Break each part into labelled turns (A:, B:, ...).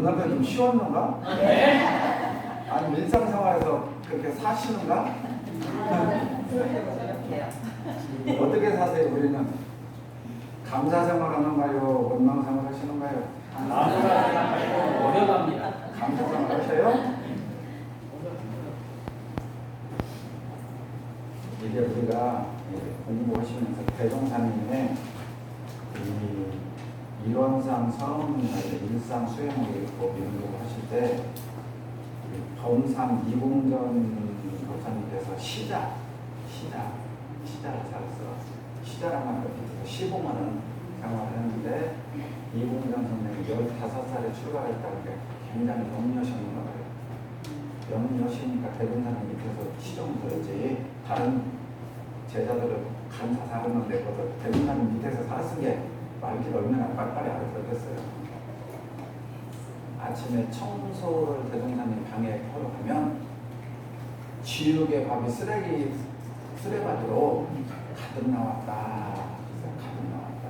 A: 오늘도 좀 쉬웠는가? 아니 일상생활에서 그렇게 사시는가? 어떻게 사세요 우리는? 감사생활 하는가요? 원망생활 하시는가요?
B: 어려갑니다.
A: 감사생활 하셔요? 이게 우리가 공부하시면서 대종사님의 이 이론상 성문이나 일상 수행의법 이런 거 하실 때 범상 이공전 교사님께서 시자를 잘했어. 시자란 말을 밑에서 15만원 생활을 했는데 이공전 선생님이 15살에 출가했다는 게 굉장히 영여셨는가 봐요. 영여시니까 대종사님 밑에서 시정을 들었지 다른 제자들은 간사사하면 되거든. 대종사님 밑에서 살았은 게 말귀를 얼마나 빨리빨리 알아들었겠어요. 아침에 청소를 대종사님 방에 하러 가면 지옥의 밥이 쓰레바지로 가득 나왔다. 가득 나왔다.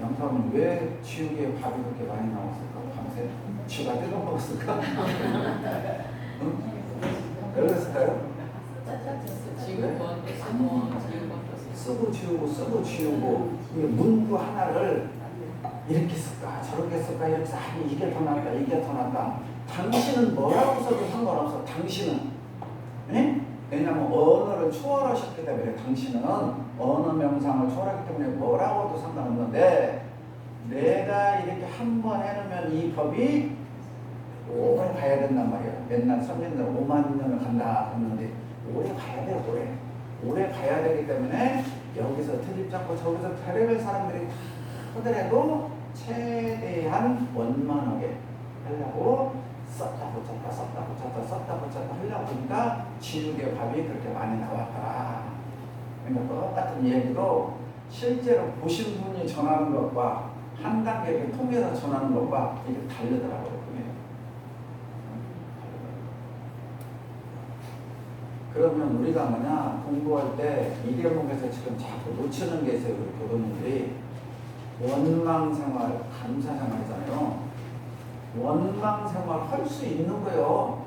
A: 영사는 왜 지옥의 밥이 그렇게 많이 나왔을까? 밤새 쥐가 뜯어먹었을까? 응? 왜 그랬을까요? 쓰고 지우고 문구 하나를 이렇게 쓸까 저렇게 쓸까 이렇게 아니 이게 더 낫다 이게 더 낫다. 당신은 뭐라고 써도 상관없어. 당신은 왜냐하면 언어를 초월하셨기 때문에 당신은 언어 명상을 초월하기 때문에 뭐라고도 상관없는데 내가 이렇게 한 번 해놓으면 이 법이 오래 가야 된단 말이에요. 맨날 선생님들 5만 년을 간다 했는데 오래 가야 돼요. 오래 가야 되기 때문에 여기서 트집 잡고 저기서 별의별 사람들이 다 하더라도 최대한 원만하게 하려고 썼다 붙였다 하려고 보니까 지옥의 밥이 그렇게 많이 나왔더라. 그러니까 똑같은 얘기도 실제로 보신 분이 전하는 것과 한 단계를 통해서 전하는 것과 이게 다르더라고요. 그러면 우리가 뭐냐 공부할 때 이 대목에서 지금 자꾸 놓치는 게 있어요. 우리 교도님들이 원망생활, 감사생활이잖아요. 원망생활 할 수 있는 거예요.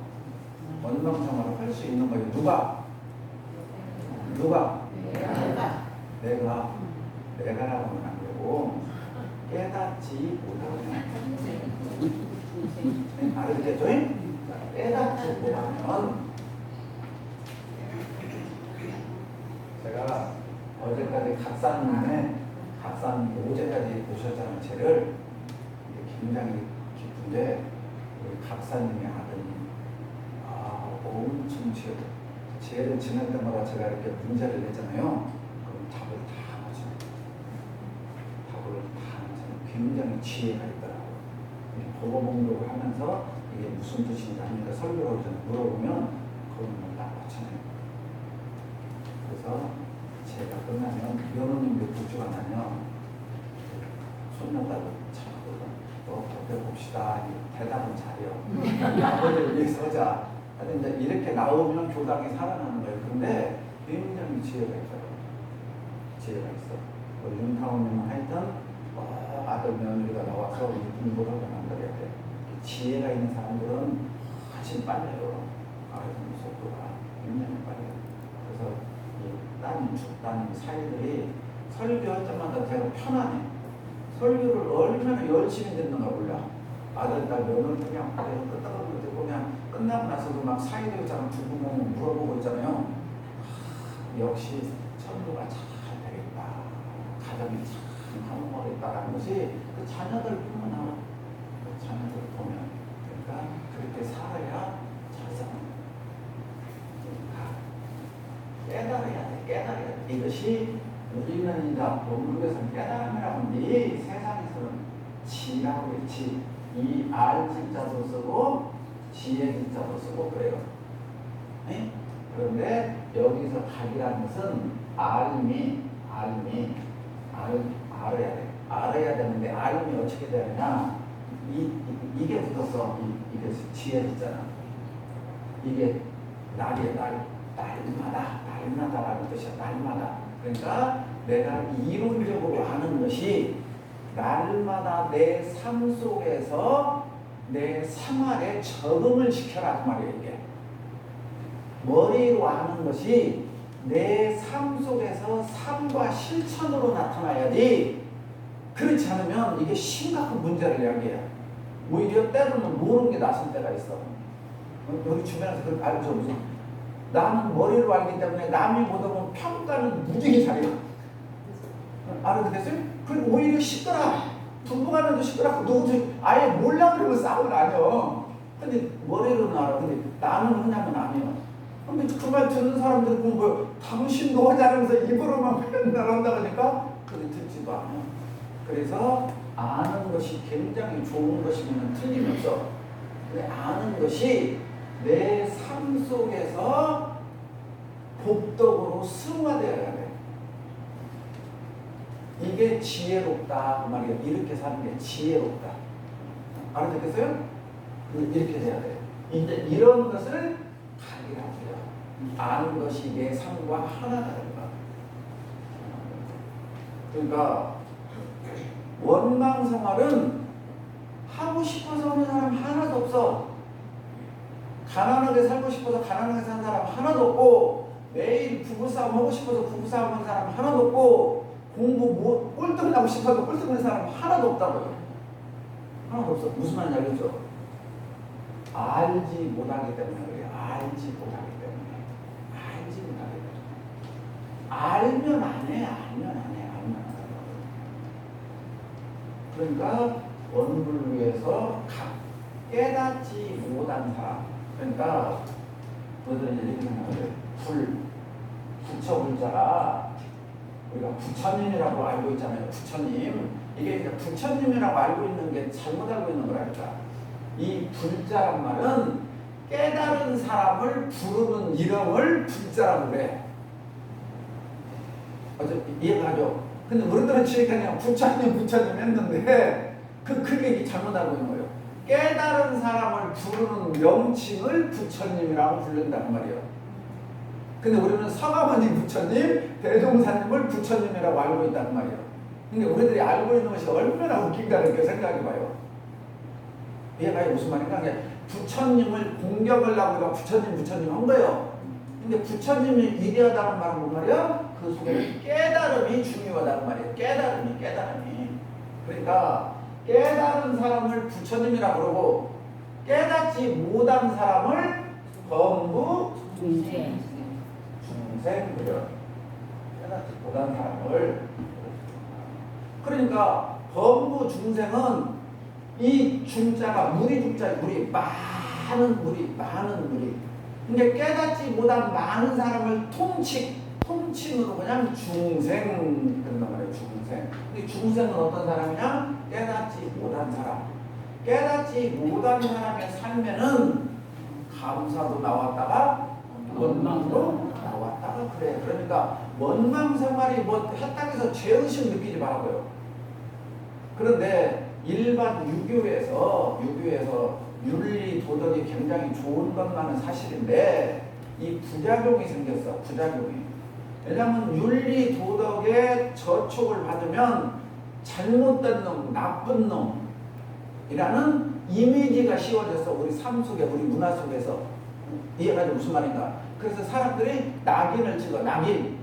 A: 원망생활을 할 수 있는 거예요. 누가? 내가라고 하면 안 되고 깨닫지 못하면 알겠죠? 깨닫지 못하면 제가 어제까지 갓산 오제까지 보셨잖아요. 죄를 굉장히 깊은데 우리 각사님의 아드님 엄청 죄를 지낼 때마다 제가 이렇게 문제를 내잖아요. 그럼 답을 다 맞춰요. 굉장히 지혜가 있더라고요. 보고봉독을 하면서 이게 무슨 뜻인가 하니까 설교를 물어보면 그건 딱 맞춰요. 그래서 제가 끝나면 연호님도 부주가 나면 손녀딸도 참거든. 또 배워봅시다. 대답은 잘해요. 아버지를 위해서 하자. 근데 이제 이렇게 나오면 교당이 살아나는 거예요. 근데 굉장히 지혜가 있어요. 지혜가 있어. 윤타원님은 하여튼 아들 며느리가 나와서 공부를 하고 만들어야 돼. 지혜가 있는 사람들은 훨씬 빨라요. 알아듣는 속도가 굉장히 빨라요. 그래서 따님, 죽따님 사이들이 설교할 때마다 제가 편안해. 설교를 얼마나 열심히 듣는가 몰라. 아들, 딸, 며느리 그냥 끝나고 듣고 그냥 끝나고 나서도 막 사이도 있잖아. 두고보면 물어보고 있잖아요. 역시 설교가 잘 되겠다. 가정이 참 화목하겠다라는 것이 그 자녀들 보면 나와. 그 자녀들 보면. 그러니까 그렇게 살아야 잘 사는 깨달아야 돼. 이것이 우리는 이제 본문에서는 깨달음이라고 하는데 세상에서는 지라고 했지. 이 알지자도 쓰고 지혜지자도 쓰고 그래요. 네? 그런데 여기서 각이라는 것은 알아야 돼. 알아야 되는데 알음이 어떻게 되느냐? 이게 붙었어. 이게 지혜지잖아. 이게 날마다라는 뜻이야. 날마다. 그러니까 내가 이론적으로 아는 것이 날마다 내 삶 속에서 내 생활에 적응을 시켜라 그 말이에요. 이게 머리로 아는 것이 내 삶 속에서 삶과 실천으로 나타나야지, 그렇지 않으면 이게 심각한 문제를 이야기해요. 오히려 때로는 모르는 게 낫을 때가 있어. 여기 주변에서 그걸 알죠? 무슨 나는 머리로 알기 때문에 남이 보다 보면 평가는 무지개 잘해요. 알아듣겠어요? 그리고 오히려 시끄러워. 부부간에도 시끄럽고 누구도 아예 몰라 그러면 싸움을 안 해요. 근데 머리로는 알아. 근데 나는 하냐면 아니에요. 근데 그 말 듣는 사람들 보면 뭐 당신도 하자면서 입으로만 맨날 한다 그러니까 그게 듣지도 않아요. 그래서 아는 것이 굉장히 좋은 것이면 틀림없어. 근데 아는 것이 내 삶 속에서 복덕으로 승화되어야 돼. 이게 지혜롭다 그 말이에요. 이렇게 사는 게 지혜롭다. 알아듣겠어요? 이렇게 돼야 돼요. 이제 이런 것을 발견하세요. 아는 것이 내 삶과 하나다는 것. 그러니까 원망 생활은 하고 싶어서 하는 사람 하나도 없어. 가난하게 살고 싶어서 가난하게 사는 사람 하나도 없고, 매일 부부싸움 하고 싶어서 부부싸움 하는 사람 하나도 없고, 공부 꼴등 나고 싶어서 꼴등 하는 사람 하나도 없다고요. 하나도 없어. 무슨 말인지 알겠죠? 알지 못하기 때문에 그래요. 알지 못하기 때문에. 알지 못하기 때문에. 알면 안 해. 알면 안 해. 알면 안 해. 그러니까 원불위에서 깨닫지 못한 사람. 그러니까 너희들은 이렇게 생각해요. 부처불자가 우리가 부처님이라고 알고 있잖아요. 부처님. 이게 부처님이라고 알고 있는 게 잘못 알고 있는 거라니까. 이 불자란 말은 깨달은 사람을 부르는 이름을 불자라고 그래. 이해가죠? 근데 우리들은 그냥 부처님 했는데 그게 잘못 알고 있는 거예요. 깨달은 사람을 부르는 명칭을 부처님이라고 부른단 말이에요. 근데 우리는 서가모니 부처님, 대종사님을 부처님이라고 알고 있단 말이에요. 근데 우리들이 알고 있는 것이 얼마나 웃긴가 이렇게 생각해봐요. 이해가요? 무슨 말인가? 부처님을 공격을 하고 우리가 부처님 한 거예요. 근데 부처님이 위대하다는 말은 뭔 말이야? 그 속에 깨달음이 중요하다는 말이에요. 깨달음이. 그러니까 깨달은 사람을 부처님이라고 그러고, 깨닫지 못한 사람을 범부 중생 그려. 깨닫지 못한 사람을. 그러니까 범부 중생은 이 중자가 물이 중자에 많은 물이. 근데 깨닫지 못한 많은 사람을 통칭으로 그냥 중생 그런단 말이에요. 중생. 근데 중생은 어떤 사람이냐? 깨닫지 못한 사람. 깨닫지 못한 사람의 삶에는 감사도 나왔다가 원망도 나왔다가 그래. 그러니까 원망 생활이 뭐 했다고 해서 죄의식 느끼지 말고요. 그런데 일반 유교에서 윤리 도덕이 굉장히 좋은 것만은 사실인데 이 부작용이 생겼어. 부작용이. 왜냐하면 윤리 도덕에 저촉을 받으면 잘못된 놈, 나쁜 놈이라는 이미지가 씌워져서 우리 삶 속에, 우리 문화 속에서. 이해가 무슨 말인가? 그래서 사람들이 낙인을 찍어. 낙인.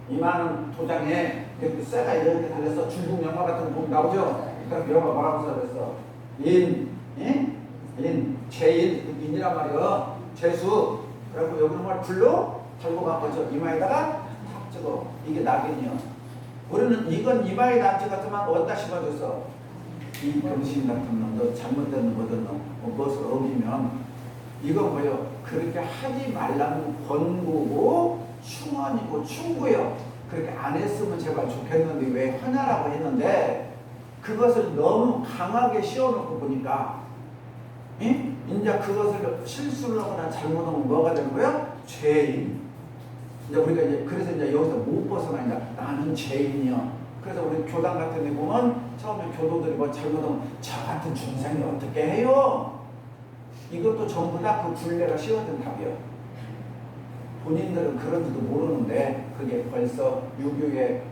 A: 이만한 도장에 이렇게 쇠가 이렇게 달려서 중국 영화 같은 거 보면 나오죠? 그럼 영화 뭐라고 써졌어? 제인, 인이란 말이요. 재수. 그리고 여기는 말 불로 달고 가고 저 이마에다가 탁 찍어. 이게 낙인이요. 우리는 이건 이마에 낙지 같으면 어디다 심어줬어? 이 병신 같은 놈, 너 잘못된 놈, 무엇을 어기면 이거 뭐요? 그렇게 하지 말라는 권고고 충언이고 충고요. 그렇게 안 했으면 제발 좋겠는데 왜 하냐라고 했는데 그것을 너무 강하게 씌워놓고 보니까 이제 그것을 실수를 하거나 잘못하면 뭐가 되는 거야? 죄인. 이제 우리가 그래서 여기서 못 벗어나. 나는 죄인이야. 그래서 우리 교당 같은 데 보면 처음에 교도들이 뭐 잘못하면 저 같은 중생이 어떻게 해요? 이것도 전부 다 그 굴레가 씌워진 답이에요. 본인들은 그런지도 모르는데 그게 벌써 유교의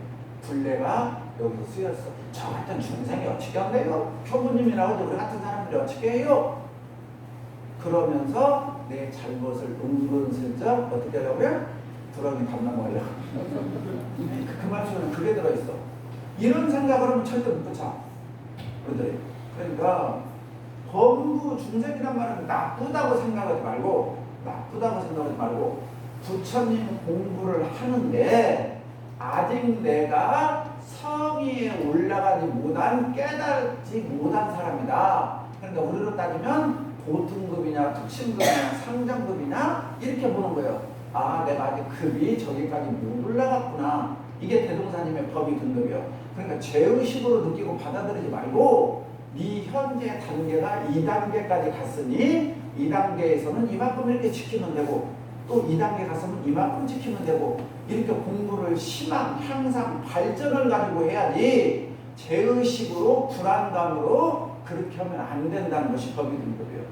A: 분례가 여기서 쓰였어. 저 같은 중생이 어떻게 한대요? 교부님이라고 우리 같은 사람들이 어떻게 해요? 그러면서 내 잘못을 은근슬쩍 어떻게 하려고요? 두렁이 담나 먹으려고. 그 말씀은 그게 들어있어. 이런 생각을 하면 절대 못 붙여. 그러니까 범부 중생이란 말은 나쁘다고 생각하지 말고 부처님 공부를 하는데 아직 내가 성의에 올라가지 못한 깨달지 못한 사람이다. 그러니까 우리로 따지면 보통급이냐 특신급이냐 상장급이냐 이렇게 보는 거예요. 아, 내가 아직 급이 저기까지 못 올라갔구나. 이게 대동사님의 법이 등급이에요. 그러니까 죄의식으로 느끼고 받아들이지 말고 네 현재 단계가 2단계까지 갔으니 2단계에서는 이만큼 이렇게 지키면 되고 또 2단계 갔으면 이만큼 지키면 되고 이렇게 공부를 희망, 향상, 발전을 가지고 해야지 죄의식으로 불안감으로 그렇게 하면 안 된다는 것이 법이 등급이에요.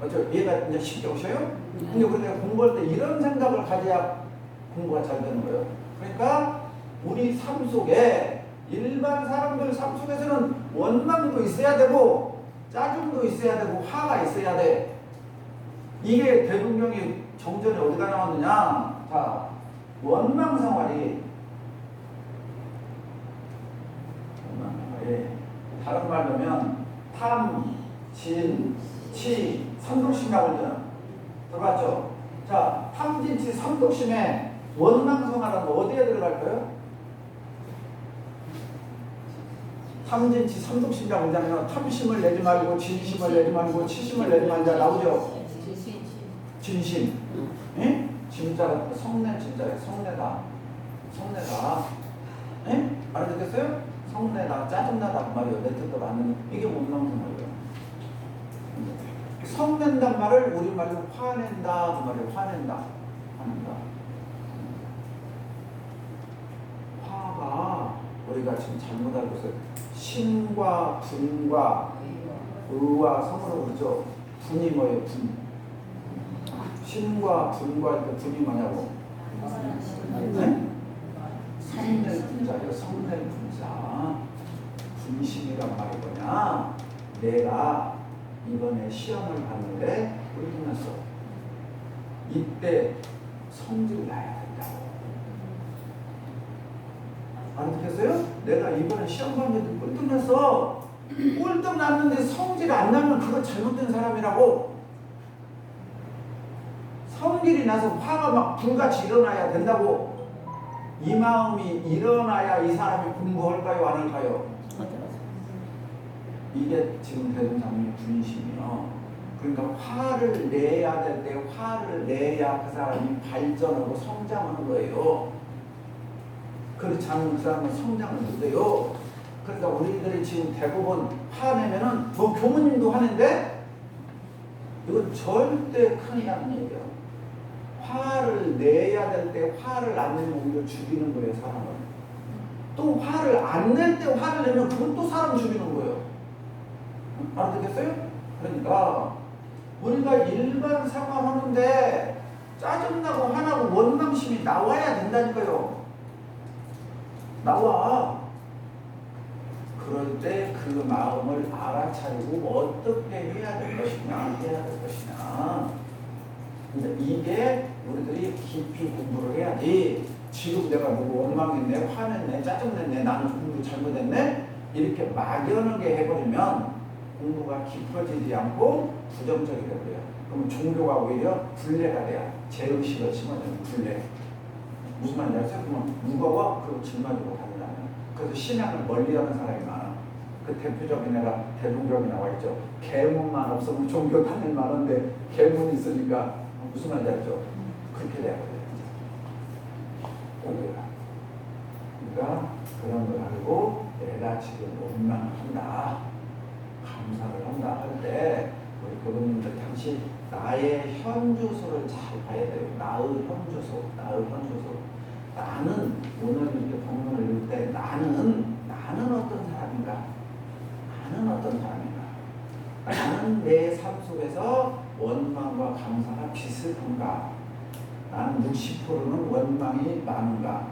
A: 어쩌 얘가 이제 쉽게 오셔요? 근데 우리가 공부할 때 이런 생각을 가져야 공부가 잘 되는 거예요. 그러니까 우리 삶 속에 일반 사람들 삶 속에서는 원망도 있어야 되고 짜증도 있어야 되고 화가 있어야 돼. 이게 대통령이 정전에 어디가 나왔느냐? 자, 원망생활이 다른 말로 하면 탐, 진, 치, 삼독심이라고 하잖아. 들어봤죠? 자, 탐, 진, 치, 삼독심에 원망생활은 어디에 들어갈까요? 탐진치 삼독심이라고 하잖아요. 탐심을 내지 말고 진심을 내지 말고 치심을 내지 말자 나오죠. 진심. 예? 진짜가 성내 진짜예요. 성내다. 예? 알아듣겠어요? 성내다. 짜증나다 그 말이에요. 내 뜻도 맞는 이게 원망생활이에요. 성낸단 말을 우리말로 화낸다 그 말이에요. 화낸다. 화가 우리가 지금 잘못 알고 있어요. 신과 분과 의와 성으로 그러죠. 분이 뭐예요? 분. 신과 분과 이렇게 분이 뭐냐고? 네? 성낼 분자예요. 성낼 분자. 분심이란 말이 뭐냐? 내가 이번에 시험을 봤는데 꼴등났어. 이때 성질을 나야 된다고. 알아듣겠어요? 내가 이번에 시험 봤는데 꼴등났어. 꼴등 났는데 성질 안 나면 그거 잘못된 사람이라고. 성질이 나서 화가 막 불같이 일어나야 된다고. 이 마음이 일어나야 이 사람이 공부할까요? 안 할까요? 이게 지금 대동사님의 분심이요. 그러니까 화를 내야 될 때 화를 내야 그 사람이 발전하고 성장하는 거예요. 그렇지 않으면 그 사람은 성장을 못해요. 그러니까 우리들이 지금 대부분 화내면은 뭐 교무님도 화낸데 이건 절대 큰일 나는 얘기예요. 화를 내야 될 때 화를 안 내면 오히려 죽이는 거예요, 사람은. 또 화를 안 낼 때 화를 내면 그건 또 사람 죽이는 거예요. 알아듣겠어요? 그러니까 우리가 일반 생활하는데 짜증나고 화나고 원망심이 나와야 된다니까요. 나와. 그럴 때 그 마음을 알아차리고 어떻게 해야 될 것이냐. 이게 우리들이 깊이 공부를 해야지. 지금 내가 누구 원망했네, 화냈네, 짜증냈네, 나는 공부 잘못했네 이렇게 막연하게 해버리면 공부가 깊어지지 않고 부정적이 되고요. 그러면 종교가 오히려 분례가 돼요. 죄의식을 심어주는 분례. 무슨 말인지 아세요? 그러면 무거워? 그리고 질만지고 다니라면. 그래서 신앙을 멀리하는 사람이 많아. 그 대표적인 애가 대동경이 나와 있죠. 계문만 없으면 종교 다닐 만한데 계문이 있으니까 무슨 말인지 알죠? 그렇게 돼요. 그러니까 그런 걸 알고 내가 지금 원망한다, 감사를 한다 할 때 우리 교수님들 당시 나의 현주소를 잘 봐야 돼요. 나의 현주소. 나는 오늘 이렇게 본문을 읽을 때 나는 어떤 사람인가? 나는 내 삶 속에서 원망과 감사가 비슷한가? 나는 60%는 원망이 많은가,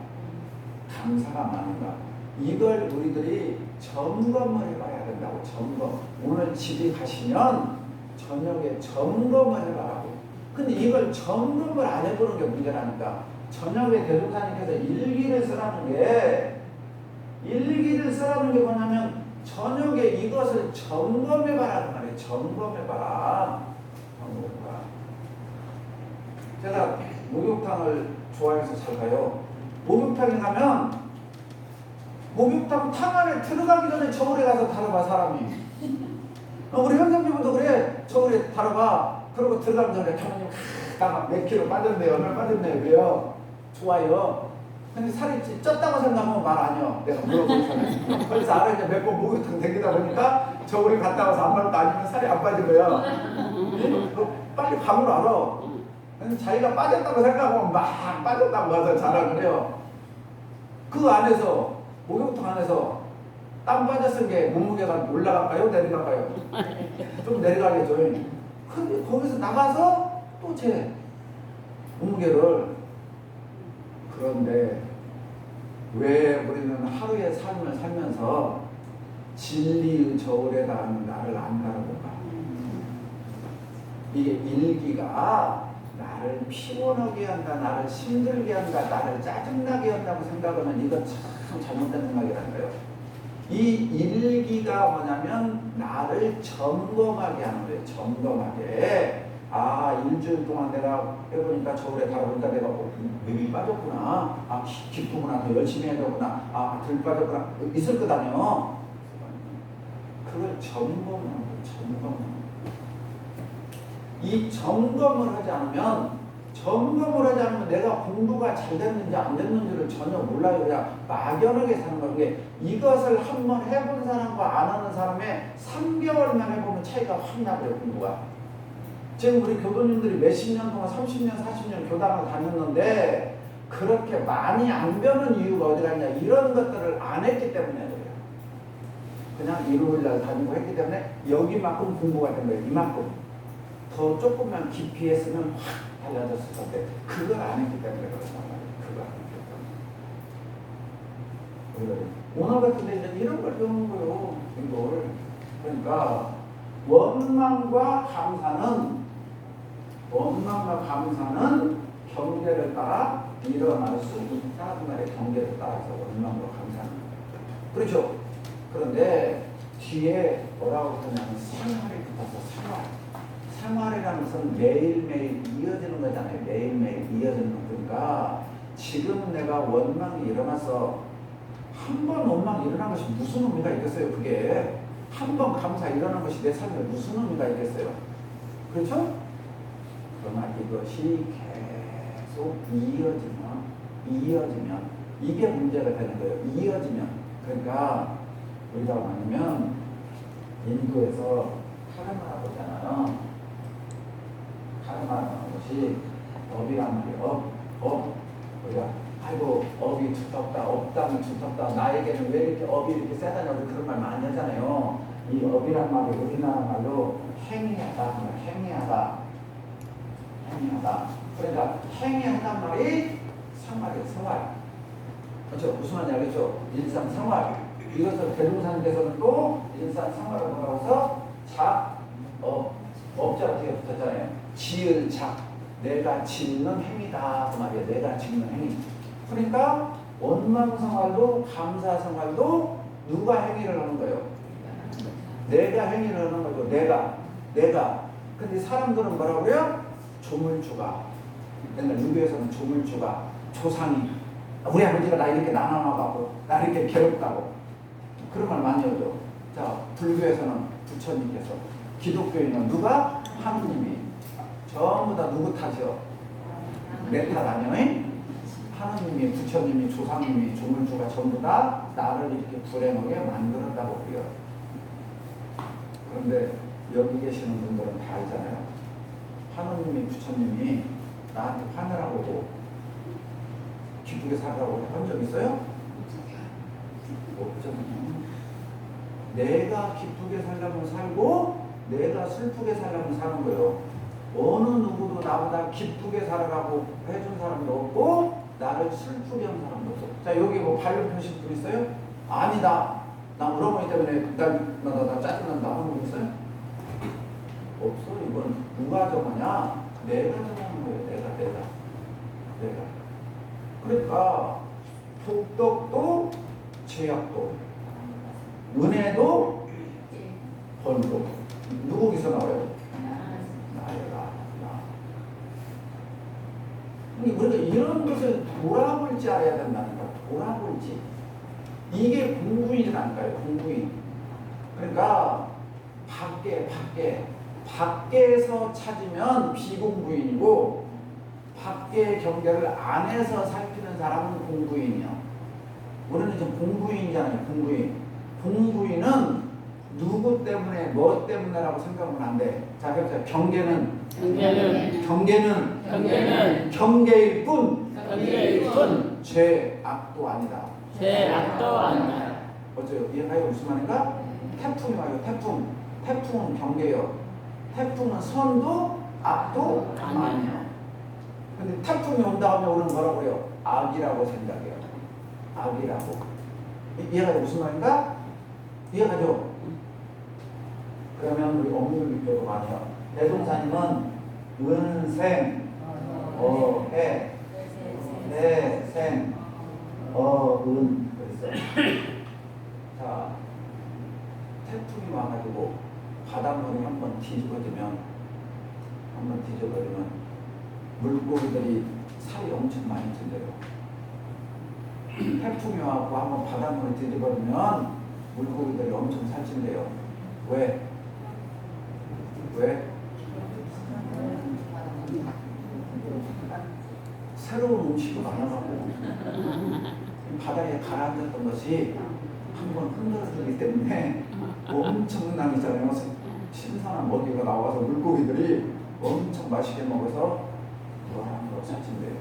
A: 감사가 많은가. 이걸 우리들이 점검을 해봐야 된다고. 점검. 오늘 집에 가시면 저녁에 점검을 해봐라고. 근데 이걸 점검을 안 해보는 게 문제라니까. 저녁에 대종사님께서 일기를 쓰라는 게 뭐냐면 저녁에 이것을 점검해봐라는 말이에요. 점검해봐라. 제가 목욕탕을 좋아해서 잘 가요. 목욕탕에 가면 목욕탕 탕 안에 들어가기 전에 저울에 가서 다뤄봐, 사람이. 우리 현상주분도 그래. 저울에 다뤄봐. 그러고 들어가기 전에 경님 몇 킬로 빠졌네요. 얼마 빠졌네요. 그래요. 좋아요. 근데 살이 쪘다고 생각하면 말 아니요. 내가 물어보잖아요. 그래서 알아. 이제 몇 번 목욕탕 댕기다 보니까 저울에 갔다 와서 안 말도 아니면 살이 안 빠진 거야. 빨리 감을 알아. 자기가 빠졌다고 생각하면 막 빠졌다고 와서 자랑을 해요. 그 안에서 목욕탕 안에서 땀 빠졌은 게 몸무게가 올라갈까요? 내려갈까요? 좀 내려가겠죠. 근데 거기서 나가서 또 제 몸무게를. 그런데 왜 우리는 하루의 삶을 살면서 진리의 저울에다 나를 안 달아볼까? 이게 일기가 나를 피곤하게 한다, 나를 힘들게 한다, 나를 짜증나게 한다고 생각하면 이거 참 잘못된 생각이라는 거예요. 이 일기가 뭐냐면 나를 점검하게 하는 거예요. 점검하게. 아, 일주일 동안 내가 해보니까 저울에 달아보니까 내가 몸이 빠졌구나. 아, 기쁘구나. 더 열심히 해야 되구나. 아, 덜 빠졌구나. 있을 거다며. 그걸 점검하는 거예요. 점검하는 거예요. 이 점검을 하지 않으면 내가 공부가 잘 됐는지 안 됐는지를 전혀 몰라요. 그냥 막연하게 사는 거예요. 이것을 한번 해본 사람과 안 하는 사람의 3개월만 해보면 차이가 확 나고요. 공부가. 지금 우리 교도님들이 몇십 년 동안 30년 40년 교당을 다녔는데 그렇게 많이 안 배우는 이유가 어디가 있냐. 이런 것들을 안 했기 때문에 그래요. 그냥 일요일날 다니고 했기 때문에 여기만큼 공부가 된 거예요. 이만큼. 더 조금만 깊이 했으면 확 달라졌을 건데 그걸 안 했기 때문에 그렇단 말이에요. 그걸 안 했기 때문에. 오늘 같은 데는 이런 걸 배우는 거예요. 이걸. 그러니까 원망과 감사는 경계를 따라 일어날 수 있다. 그 말에 경계를 따라서 원망과 감사는. 그렇죠. 그런데 뒤에 뭐라고 하냐면 생활이 붙어서 생활이라는 것은 매일매일 이어지는 거잖아요. 매일매일 이어지는 거니까 지금 내가 원망이 일어나서 한 번 원망이 일어난 것이 무슨 의미가 있겠어요. 그게 한 번 감사 일어난 것이 내 삶에 무슨 의미가 있겠어요. 그렇죠? 그러나 이것이 계속 이어지면 이게 문제가 되는 거예요. 이어지면. 그러니까 우리가 뭐냐면 인도에서 카르마라고 하잖아요. 카르마라는 것이 업이란 말이에요. 우리가 아이고 업이 두텁다, 업담이 두텁다, 나에게는 왜 이렇게 업이 이렇게 세다냐고 그런 말 많이 하잖아요. 이 업이란 말이 우리나라 말로 행위하다. 그러니까 행위한단 말이 생활. 그렇죠? 무슨 말인지 알겠죠? 일상생활. 이것을 대종사님께서는 또 일상생활을 뭐라고 해서 업자 뒤에 붙었잖아요. 지을 작. 내가 짓는 행위다. 그 말이에요. 내가 짓는 행위. 그러니까 원망생활도 감사생활도 누가 행위를 하는 거예요? 내가 행위를 하는 거고 내가. 근데 사람들은 뭐라고 그래요? 조물주가. 옛날 유교에서는 조물주가, 조상이 우리 아버지가 나 이렇게 나눠나가고 나 이렇게 괴롭다고 그런 말 많이 하죠. 자, 불교에서는 부처님께서, 기독교인은 누가? 하느님이. 전부 다 누구 탓이요? 내 탓 아니요? 하느님이, 부처님이, 조상님이, 조물주가 전부 다 나를 이렇게 불행하게 만들었다고 그래요. 그런데 여기 계시는 분들은 다 알잖아요. 하느님이, 부처님이 나한테 화내라고 기쁘게 살라고 한 적 있어요? 없잖아요. 내가 기쁘게 살려면 살고 내가 슬프게 살려면 사는 거예요. 어느 누구도 나보다 기쁘게 살아가고 해준 사람도 없고 나를 슬프게 한 사람도 없어. 자, 여기 뭐 반론 펴신 분 있어요? 아니다. 나 우리 어머니 때문에 나 짜증난다 하는 분 있어요? 없어. 이건 누가 정하냐? 내가 정하는 거예요. 내가. 그러니까 복덕도 죄악도 은혜도 벌도 누구기서 나와요? 우리가 이런 것을 돌아볼 줄 알아야 된다는 거야. 돌아볼지. 이게 공부인이라니까요. 공부인. 그러니까 밖에서 찾으면 비공부인이고 밖의 경계를 안에서 살피는 사람은 공부인이요. 우리는 지금 공부인이잖아요. 공부인은 누구 때문에 뭐 때문에라고 생각하면 안 돼. 자, 그래서 경계는 경계일 뿐 죄악도 아니다. 어째요? 이해가요? 무슨 말인가? 태풍이 와요. 태풍은 경계요. 태풍은 선도 악도 아니에요. 근데 태풍이 온다 하면 우리는 뭐라고 해요? 악이라고 생각해요. 악이라고. 이해가요? 무슨 말인가? 이해가죠? 그러면 우리 어묵을 많이 해요. 대동사님은 은생, 해, 생, 은 그랬어요. 자, 태풍이 와가지고 바닷물이 한번 뒤집어지면 물고기들이 살이 엄청 많이 찐대요. 태풍이 와서 한번 바닷물이 뒤집어지면 물고기들이 엄청 살찐대요. 왜? 새로운 음식을 많아가고 바다에 가라앉았던 것이 한번 흔들어주기 때문에 엄청나잖아요. 신선한 먹이가 나와서 물고기들이 엄청 맛있게 먹어서 살찐대요.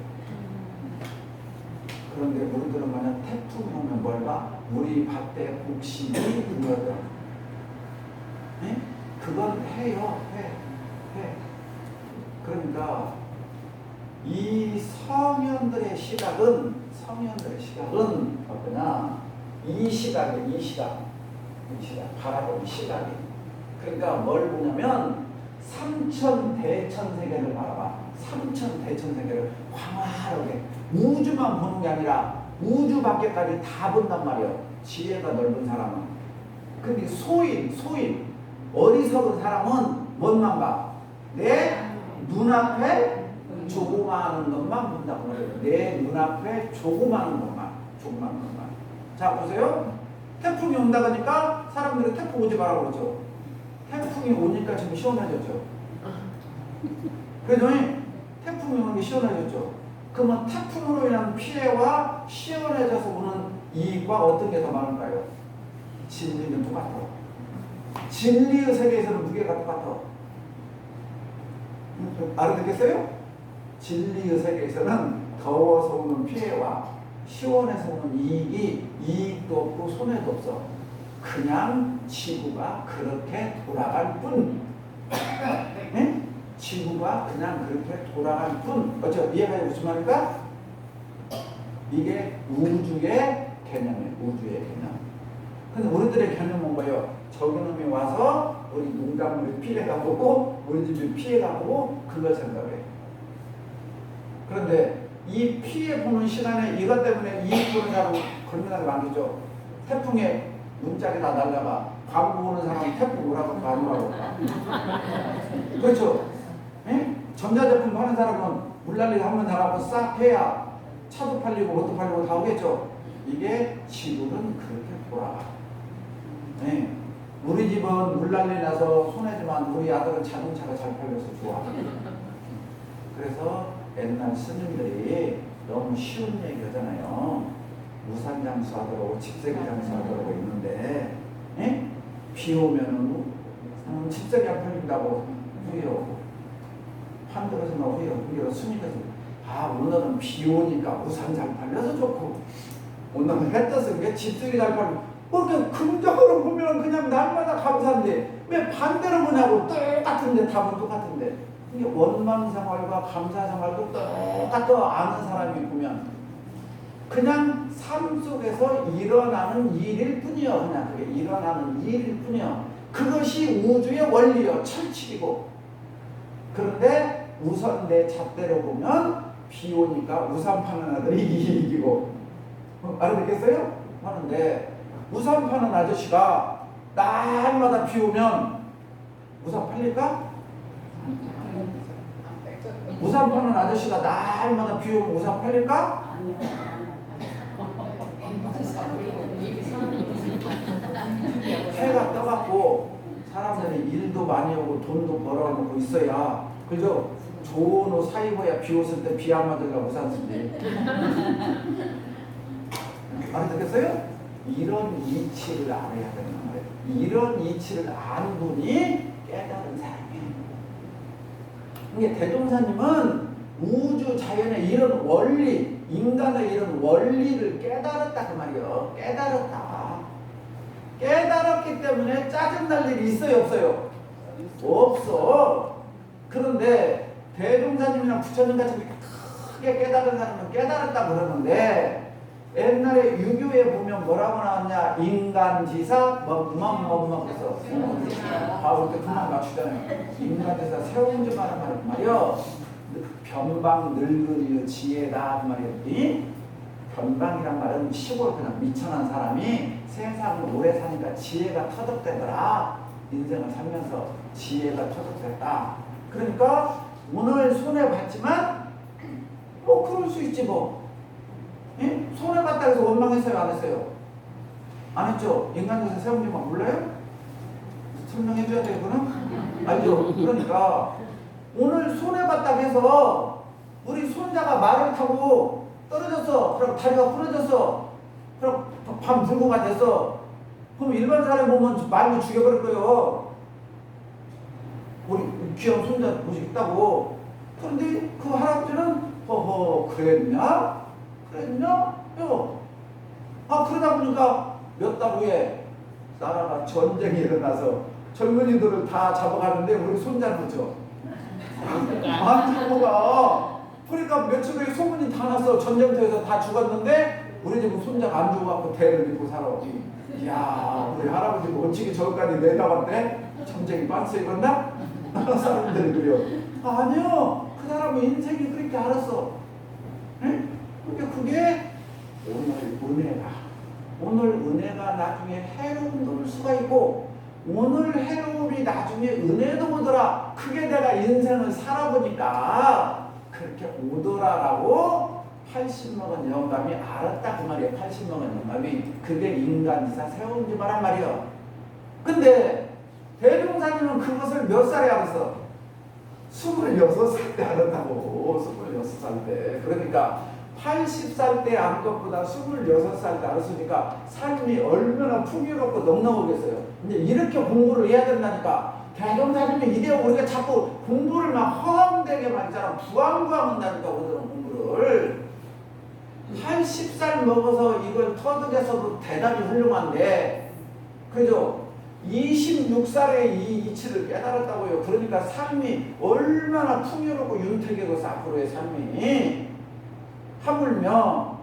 A: 그런데 우리들은 만약 태풍이 오면 뭘 봐? 우리 밭에 곡식이 들어요. 그건 해요. 해. 그러니까 이 서면들의 시각은 어떠냐? 이 시각 바라보는 시각이. 그러니까 뭘 보냐면 삼천대천세계를 바라봐. 삼천대천세계를 광활하게 우주만 보는 게 아니라 우주 밖에까지 다 본단 말이에요. 지혜가 넓은 사람은. 근데 소인 어리석은 사람은 뭔만 봐? 내 눈앞에 조그마한 것만 본다고 그래요. 내 눈앞에 조그마한 것만. 자, 보세요. 태풍이 온다고 하니까 사람들이 태풍 오지 말라고 그러죠. 태풍이 오니까 지금 시원해졌죠. 그래도 태풍이 오는 게 시원해졌죠. 그러면 태풍으로 인한 피해와 시원해져서 오는 이익과 어떤 게 더 많을까요? 진리는 똑같아요. 진리의 세계에서는 무게가 똑같아. 알아듣겠어요? 진리의 세계에서는 더워서 오는 피해와 시원해서 오는 이익도 없고 손해도 없어. 그냥 지구가 그렇게 돌아갈 뿐. 네? 지구가 그냥 그렇게 돌아갈 뿐. 어쩌 이해가 무슨 말일까? 이게 우주의 개념이에요. 우주의 개념. 근데 우리들의 개념은 뭐예요? 저기놈이 와서 우리 농작물이 피해가 보고 우리 집이 피해가 보고 그걸 생각해. 그런데 이 피해 보는 시간에 이것 때문에 이익 보는 사람 걸면하게 만들죠. 태풍에 문짝에다 날다가 광고 보는 사람이 태풍 오라고 말하고 그렇죠. 에? 전자제품 파는 사람은 물난리 한번 사람은 싹 해야 차도 팔리고 옷도 팔리고 다 오겠죠. 이게 지구는 그렇게 돌아가. 네. 우리 집은 물난리 나서 손해지만 우리 아들은 자동차가 잘 팔려서 좋아. 그래서 옛날 스님들이 너무 쉬운 얘기 하잖아요. 우산장수 하더라고 집세기장수 하더라고 있는데 비 오면은 집세기 안 팔린다고 후회하고 판들어서 막 후회하고 스님께서 오늘은 비 오니까 우산 잘 팔려서 좋고 오늘은 해 떠서 그게 집세기 잘 팔리고 그렇게 긍정으로 보면 그냥 날마다 감사한데 왜 반대로 보냐고. 똑같은데 답은 똑같은데 이게 원망 생활과 감사 생활도 똑같아. 아는 사람이 보면 그냥 삶 속에서 일어나는 일일 뿐이요. 그냥 그게 일어나는 일일 뿐이요. 그것이 우주의 원리요. 철칙이고. 그런데 우선 내 잣대로 보면 비 오니까 우산 파는 아들이 이기고 알아듣겠어요? 하는데 우산 파는 아저씨가 날마다 비 오면 우산 팔릴까? 우산 파는 아저씨가 날마다 비 오면 우산 팔릴까? 해가 떠갖고 사람들이 일도 많이 오고 돈도 벌어오고 있어야 그죠? 좋은 옷 사입어야 비 오실 때 비 안 맞으니까 우산 쓰지. 알아듣겠어요? 이런 이치를 알아야 되는 거예요. 이런 이치를 아는 분이 깨달은 사람이에요. 이게 대종사님은 우주 자연의 이런 원리, 인간의 이런 원리를 깨달았다 그 말이에요. 깨달았다. 깨달았기 때문에 짜증날 일이 있어요, 없어요? 없어. 그런데 대종사님이나 부처님같이 크게 깨달은 사람은 깨달았다고 그러는데 옛날에 유교에 보면 뭐라고 나왔냐? 인간지사 해서 바울 때 그만 맞추잖아요. 인간지사 세운지 말이요. 변방 늙은이의 지혜다 그 말이었지. 변방이란 말은 시골 그냥 미천한 사람이 세상을 오래 사니까 지혜가 터득되더라. 인생을 살면서 지혜가 터득됐다. 그러니까 오늘 손해봤지만 뭐 그럴 수 있지 뭐. 예? 손해봤다 해서 원망했어요? 안 했어요? 안 했죠? 인간에서 세운지만 몰라요? 설명해줘야 돼요 그거는? 알죠? 그러니까 오늘 손해봤다 해서 우리 손자가 말을 타고 떨어졌어. 그럼 다리가 부러졌어. 그럼 밤 불고가 됐어. 그럼 일반 사람이 보면 말로 죽여버릴 거예요. 우리 귀여운 손자 모시고 있다고. 그런데 그 할아버지는 허허 그랬냐? 그러다 보니까 몇 달 후에 나라가 전쟁이 일어나서 젊은이들을 다 잡아가는데 우리 손자는 그죠? 안 잡아가. 그러니까 며칠 후에 소문이 다 났어. 전쟁터에서 다 죽었는데 우리 집은 손자가 안 죽어갖고 대를 믿고 살아. 이야 우리 할아버지 멋지게 저기까지 내다봤대. 전쟁이 빤스에 건다? 사람들이 그래요. 아니요. 그 사람은 인생이 그렇게 알았어. 응? 그러니까 그게 오늘 은혜가 나중에 해로움도 올 수가 있고 오늘 해로움이 나중에 은혜도 오더라. 그게 내가 인생을 살아보니까 그렇게 오더라라고 80 먹은 영감이 알았다 그 말이에요. 80 먹은 영감이 그게 인간지사 세운지 말한 말이에요. 근데 대종사님은 그것을 몇 살에 알았어? 26살 때 알았다고. 26살 때. 그러니까 80살 때 안 것보다 26살 때 알았으니까 삶이 얼마나 풍요롭고 넉넉하겠어요. 이제 이렇게 공부를 해야 된다니까. 대종사님이 이래요. 우리가 자꾸 공부를 막 허황되게 말잖아. 부황부황 한다니까 오늘은 공부를. 80살 먹어서 이걸 터득해서도 대단히 훌륭한데 그죠? 26살에 이 이치를 깨달았다고요. 그러니까 삶이 얼마나 풍요롭고 윤택이고 앞으로의 삶이. 하물며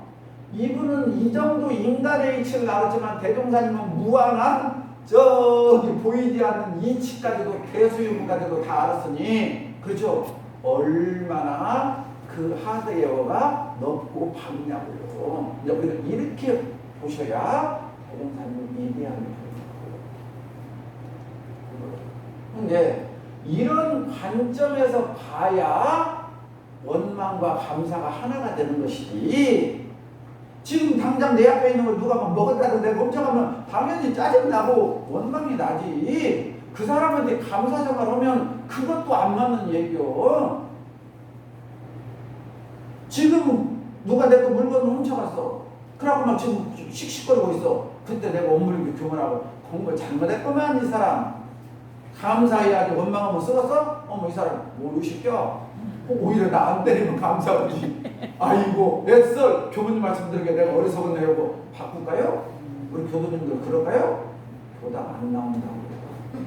A: 이분은 이 정도 인간의 이치를 알았지만 대종사님은 무한한 저기 보이지 않는 이치까지도 대수유무까지도 다 알았으니 그렇죠? 얼마나 그 하드웨어가 넓고 밝냐고요. 우리가 이렇게 보셔야 대종사님이 위대한 거예요. 근데 이런 관점에서 봐야 원망과 감사가 하나가 되는 것이지 지금 당장 내 앞에 있는 걸 누가 막 먹었다고 내가 멈춰가면 당연히 짜증나고 원망이 나지. 그 사람한테 감사 생활하면 그것도 안 맞는 얘기요. 지금 누가 내 거 물건을 훔쳐갔어. 그러고 막 지금 씩씩거리고 있어. 그때 내가 엄물고 교문하고 공부 잘못했구만 이 사람. 감사해야지. 원망하면 썩었어? 어머 이 사람 모르시죠? 오히려 나 안 때리면 감사하지. 아이고 애써 교수님 말씀 드리게 내가 어리석었네요. 바꿀까요? 우리 교수님들 그럴까요? 교답 안 나온다고.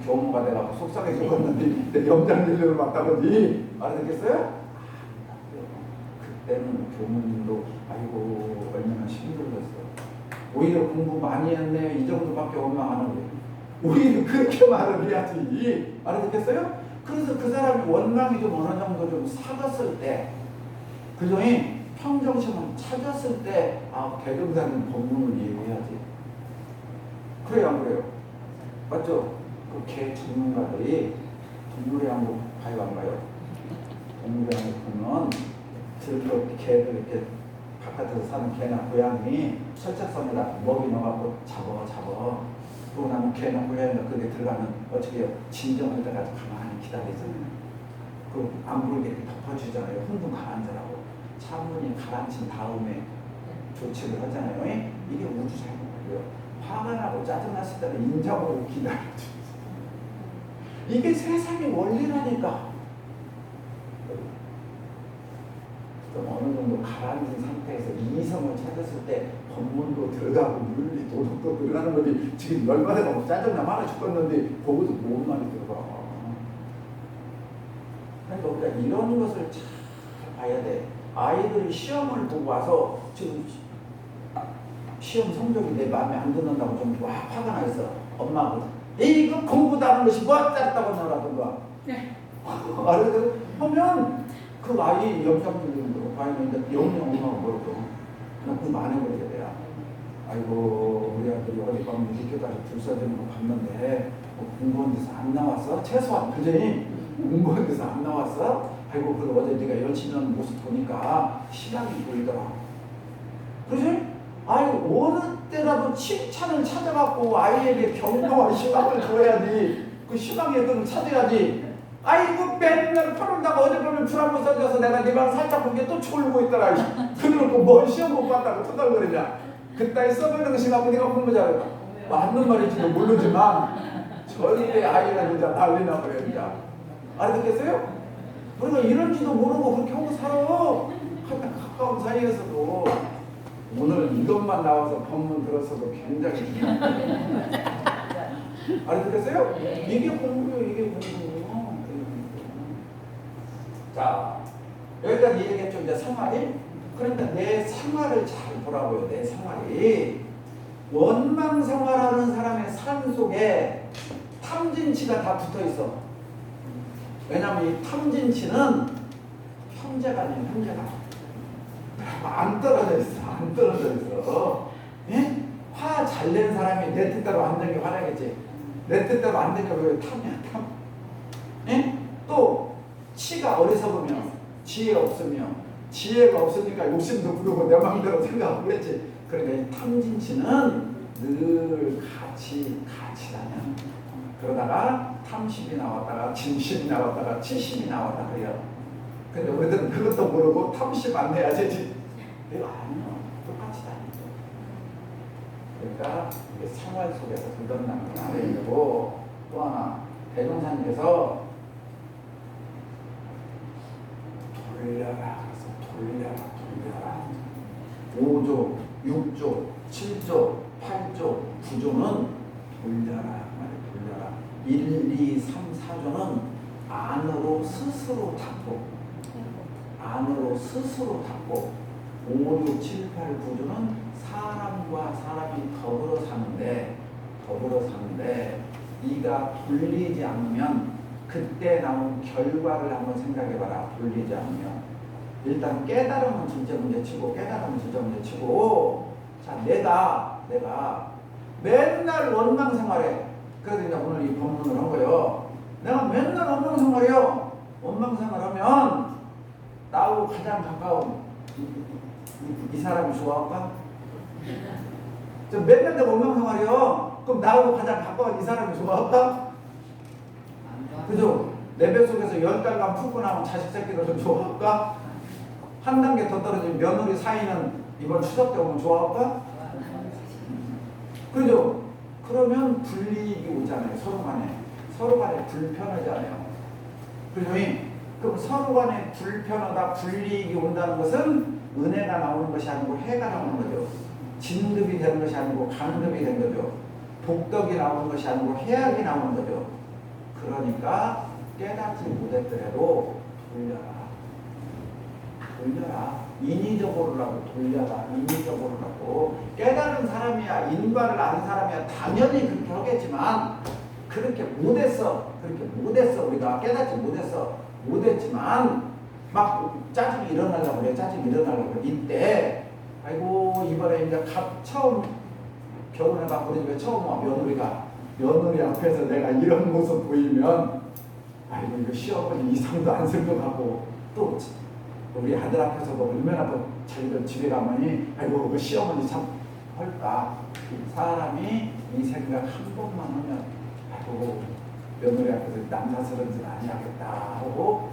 A: 교무가 돼가지고 속상해 죽었는데 내 영장 진료를 맡다보지 알아듣겠어요? 그때는 교무님도 아이고 얼마나 힘들었어. 오히려 공부 많이 했네 이 정도밖에 원망하는 거예요. 오히려 그렇게 말을 해야지. 알아듣겠어요? 그래서 그 사람이 원망이 좀 어느 정도 좀 사갔을 때 그중에 평정심을 찾았을 때 대등사는 법문을 이해해야지. 그래요 안 그래요? 맞죠? 그 개 전문가들이 동물의 왕국 봐요 안 봐요? 동물의 왕국 보면 들고 개를 이렇게 바깥에서 사는 개나 고양이 철책선에다 먹이 넣어갖고 잡아 그러고 나면 개나 고양이가 그게 들어가면 어떻게 해요? 진정할 때까지 가만히 기다리잖아요. 그 안 부르게 덮어주잖아요. 흥분 가라앉으라고. 차분히 가라앉힌 다음에 조치를 하잖아요. 이게 우주 자연이에요. 화가 나고 짜증났을 때는 인정하고 기다려줘. 이게 세상의 원리라니까. 좀 어느 정도 가라앉은 상태에서 이성을 찾았을 때 법문도 들어가고 윤리 도덕도 들어가는 거지. 지금 열받아가고 짜증나 많아 죽겠는데 거기서 뭔 말이 들어가. 그러니까 우리가 이런 것을 잘 봐야 돼. 아이들이 시험을 보고 와서 지금 시험 성적이 내 마음에 안 드는다고 좀 화가 나 있어. 엄마하고 이거 공부도 하는 것이 뭐 짰다고 나라던가. 알아서 하면 그 아이 영상들도 봐야되는데 영영 엄마가 뭐라고 나 공부 안 해버리게 돼요. 아이고 우리 아들이 어젯밤에 늦게까지 불사되는 거 봤는데 공부한 데서 안 나왔어? 최소한 그전에 공부한 데서 안 나왔어? 아이고 그래도 어제 네가 열심히 하는 모습 보니까 시간이 보이더라. 그러지? 아이 어느 때라도 칭찬을 찾아갖고 아이에게 격려와 희망을 줘야지. 그 희망의 끈을 찾아야지. 아이고 맨날 편한다고 어제 보면 줄 한번 써줘서 내가 네 방 살짝 본 게 또 졸고 있더라. 그러고 뭘 시험 못 봤다고 토달거리냐. 그따위 써보는 것이 갖고 네가 공부 잘했다. 맞는 말인지도 모르지만 절대 아이가 진짜 난리 나버려 진짜. 알아듣겠어요? 그러니까 이런지도 모르고 그렇게 하고 살아. 가까운 사이에서도 오늘 이것만 나와서 법문 들었어도 굉장히 알아듣겠어요? 이게 공부예요. 이게 공부. 자, 여기까지 얘기했죠. 이제 생활이. 그러니까 내 생활을 잘 보라고요. 내 생활이. 원망생활하는 사람의 삶 속에 탐진치가 다 붙어 있어. 왜냐하면 이 탐진치는 형제가 아니에요. 형제가. 안 떨어져 있어. 안 떨어져 있어. 예? 화 잘 낸 사람이 내 뜻대로 안 되게 화내겠지. 내 뜻대로 안 되게 왜 탐이야. 탐. 예? 또 치가 어리석으면 지혜 없으면 지혜가 없으니까 욕심도 부르고 내 마음대로 생각하겠지. 그러니까 이 탐진치는 늘 같이 다녀. 그러다가 탐심이 나왔다가 진심이 나왔다가 치심이 나왔다 그래요. 근데 우리들은 그것도 모르고 탐심 안 내야지. 이거 아니요. 똑같이 다니죠. 그러니까 이게 생활 속에서 그런다는 건 알아야 되고 또 하나 대종사님께서 돌려라. 그래서 돌려라. 5조, 6조, 7조, 8조, 9조는 돌려라. 1, 2, 3, 4조는 안으로 스스로 닫고 안으로 스스로 닫고 5, 6, 7, 8, 9조는 사람과 사람이 더불어 사는데 네가 돌리지 않으면 그때 나온 결과를 한번 생각해봐라. 돌리지 않으면 일단 깨달으면 진짜 문제치고 자 내가 맨날 원망 생활해. 그래서 이제 오늘 이 법문을 한 거예요. 내가 맨날 원망 생활해요. 원망 생활하면 나하고 가장 가까운 이 사람이 좋아할까? 저 맨날 내가 원망 생활해요. 그럼 나하고 가장 가까운 이 사람이 좋아할까? 그죠? 내 뱃속에서 10달간 품고 나면 자식 새끼들 좀 좋아할까? 한 단계 더 떨어진 며느리 사이는 이번 추석 때 오면 좋아할까? 그죠? 그러면 불이익이 오잖아요. 서로 간에 불편하잖아요. 그죠? 그럼 서로 간에 불편하다, 불이익이 온다는 것은 은혜가 나오는 것이 아니고 해가 나오는 거죠. 진급이 되는 것이 아니고 강급이 된 거죠. 복덕이 나오는 것이 아니고 해악이 나오는 거죠. 그러니까 깨닫지 못했더라도 돌려라. 인위적으로라도 돌려라. 인위적으로라도. 깨달은 사람이야, 인과를 아는 사람이야, 당연히 그렇게 하겠지만, 그렇게 못했어. 우리가 깨닫지 못했지만, 막 짜증이 일어나려고 그래. 이때, 아이고, 이번에 이제 처음 결혼해갖고 우리 집에 처음 와, 며느리 앞에서 내가 이런 모습 보이면, 아이고, 이거 시어머니 이상도 안 쓸 것 같고, 또, 우리 아들 앞에서도 얼마나 또 자기들 집에 가면이 아이고 그 시어머니 참 할까. 사람이 이 생각 한 번만 하면 아이고 며느리 앞에서 남사스러운 짓 아니야겠다 하고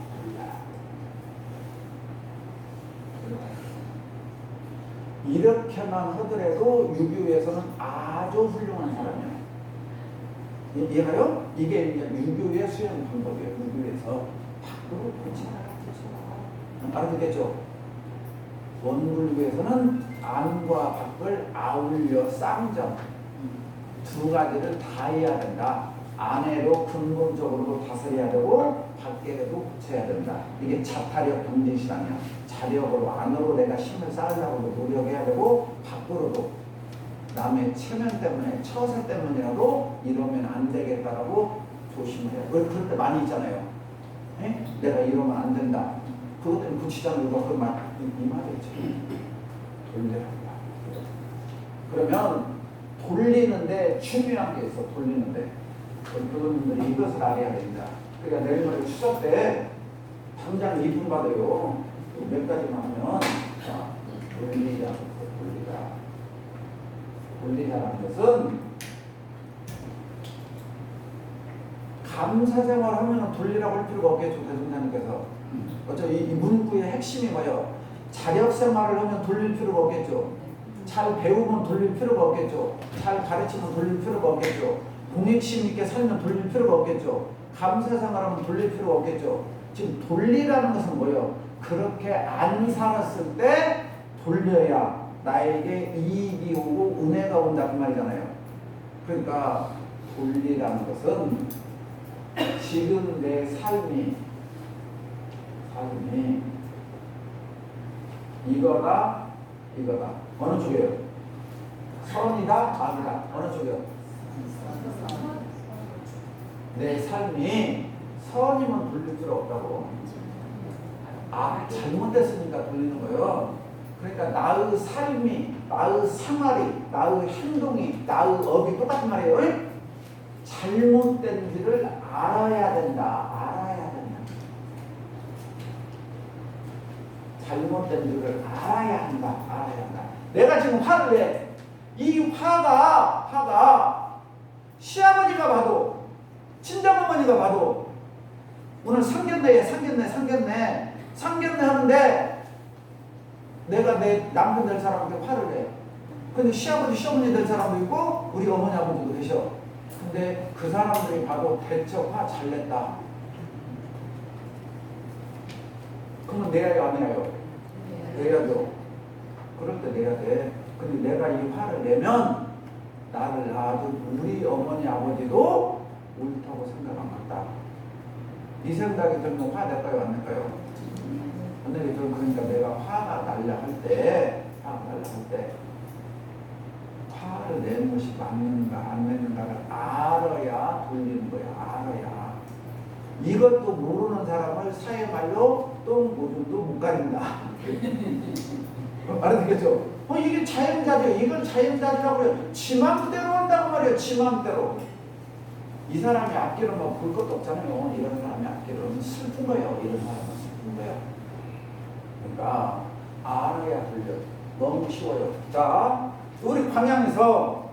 A: 이렇게만 하더라도 유교에서는 아주 훌륭한 사람이야. 이해가요? 이게 이제 유교의 수행 방법이에요. 유교에서 밖으로 고치라. 알아듣겠죠? 원불교에서는 안과 밖을 아울러 쌍전 두 가지를 다 해야 된다. 안에도 근본적으로 다스려야 되고 밖에도 고쳐야 된다. 이게 자타력 동진신앙이야. 자력으로 안으로 내가 힘을 쌓으려고 노력해야 되고 밖으로도 남의 체면 때문에 처세 때문이라도 이러면 안 되겠다라고 조심해야 돼. 그럴 때 많이 있잖아요. 에? 내가 이러면 안 된다. 그것 때문에 붙이자는 이유가 그 말, 이 말이죠. 돌려라. 그러면 돌리는데 중요한 게 있어. 돌리는데 그분들이 이것을 알아야 됩니다. 그러니까 내일 모레 추석 때 당장 이쁨 받아요. 몇 가지만 하면 자, 돌리자라는 것은 감사생활 하면 돌리라고 할 필요가 없겠죠. 대종사님께서 어차피 이 문구의 핵심이 뭐예요? 자력생활을 하면 돌릴 필요가 없겠죠. 잘 배우면 돌릴 필요가 없겠죠. 잘 가르치면 돌릴 필요가 없겠죠. 공익심 있게 살면 돌릴 필요가 없겠죠. 감사생활하면 돌릴 필요가 없겠죠. 지금 돌리라는 것은 뭐예요? 그렇게 안 살았을 때 돌려야 나에게 이익이 오고 은혜가 온다 그 말이잖아요. 그러니까 돌리라는 것은 지금 내 삶이 이거다 어느 쪽이에요? 선이다 악이다 어느 쪽이에요? 내 삶이 선이면 돌릴 필요 없다고. 잘못됐으니까 돌리는 거예요. 그러니까 나의 삶이, 나의 생활이, 나의 행동이, 나의 업이 똑같은 말이에요. 잘못된 길을 알아야 된다. 잘못된 줄을 알아야 한다. 내가 지금 화를 내. 이 화가 시아버지가 봐도 친정어머니가 봐도 오늘 상견례 하는데 내가 내 남편 될 사람한테 화를 내. 근데 시아버지 시어머니 될 사람도 있고 우리 어머니 아버지도 계셔. 근데 그 사람들이 봐도 대처 화 잘 냈다. 그러면 내야요 안 내야요? 내야죠. 그럴 때 내야 돼. 근데 내가 이 화를 내면 나를 낳아준 우리 어머니 아버지도 옳다고 생각 안 한다. 이 생각이 들면 화 낼까요 안 낼까요? 안 내겠죠. 그러니까 내가 화가 날려 할 때 화를 내는 것이 맞는가 안 맞는가를 알아야 돌리는 거야. 알아야. 이것도 모르는 사람을 사회말로 똥오줌도 못 가린다. 알아듣겠죠? 이게 자연자재. 이걸 자연자재라고 해요. 지맘대로 한다고 말이에요. 지맘대로. 이 사람이 앞길은 뭐 볼 것도 없잖아요. 이런 사람이 앞길은 슬픈 거예요. 이런 사람은 슬픈 거예요. 그러니까 알아야 돌려. 너무 쉬워요. 자, 우리 광양에서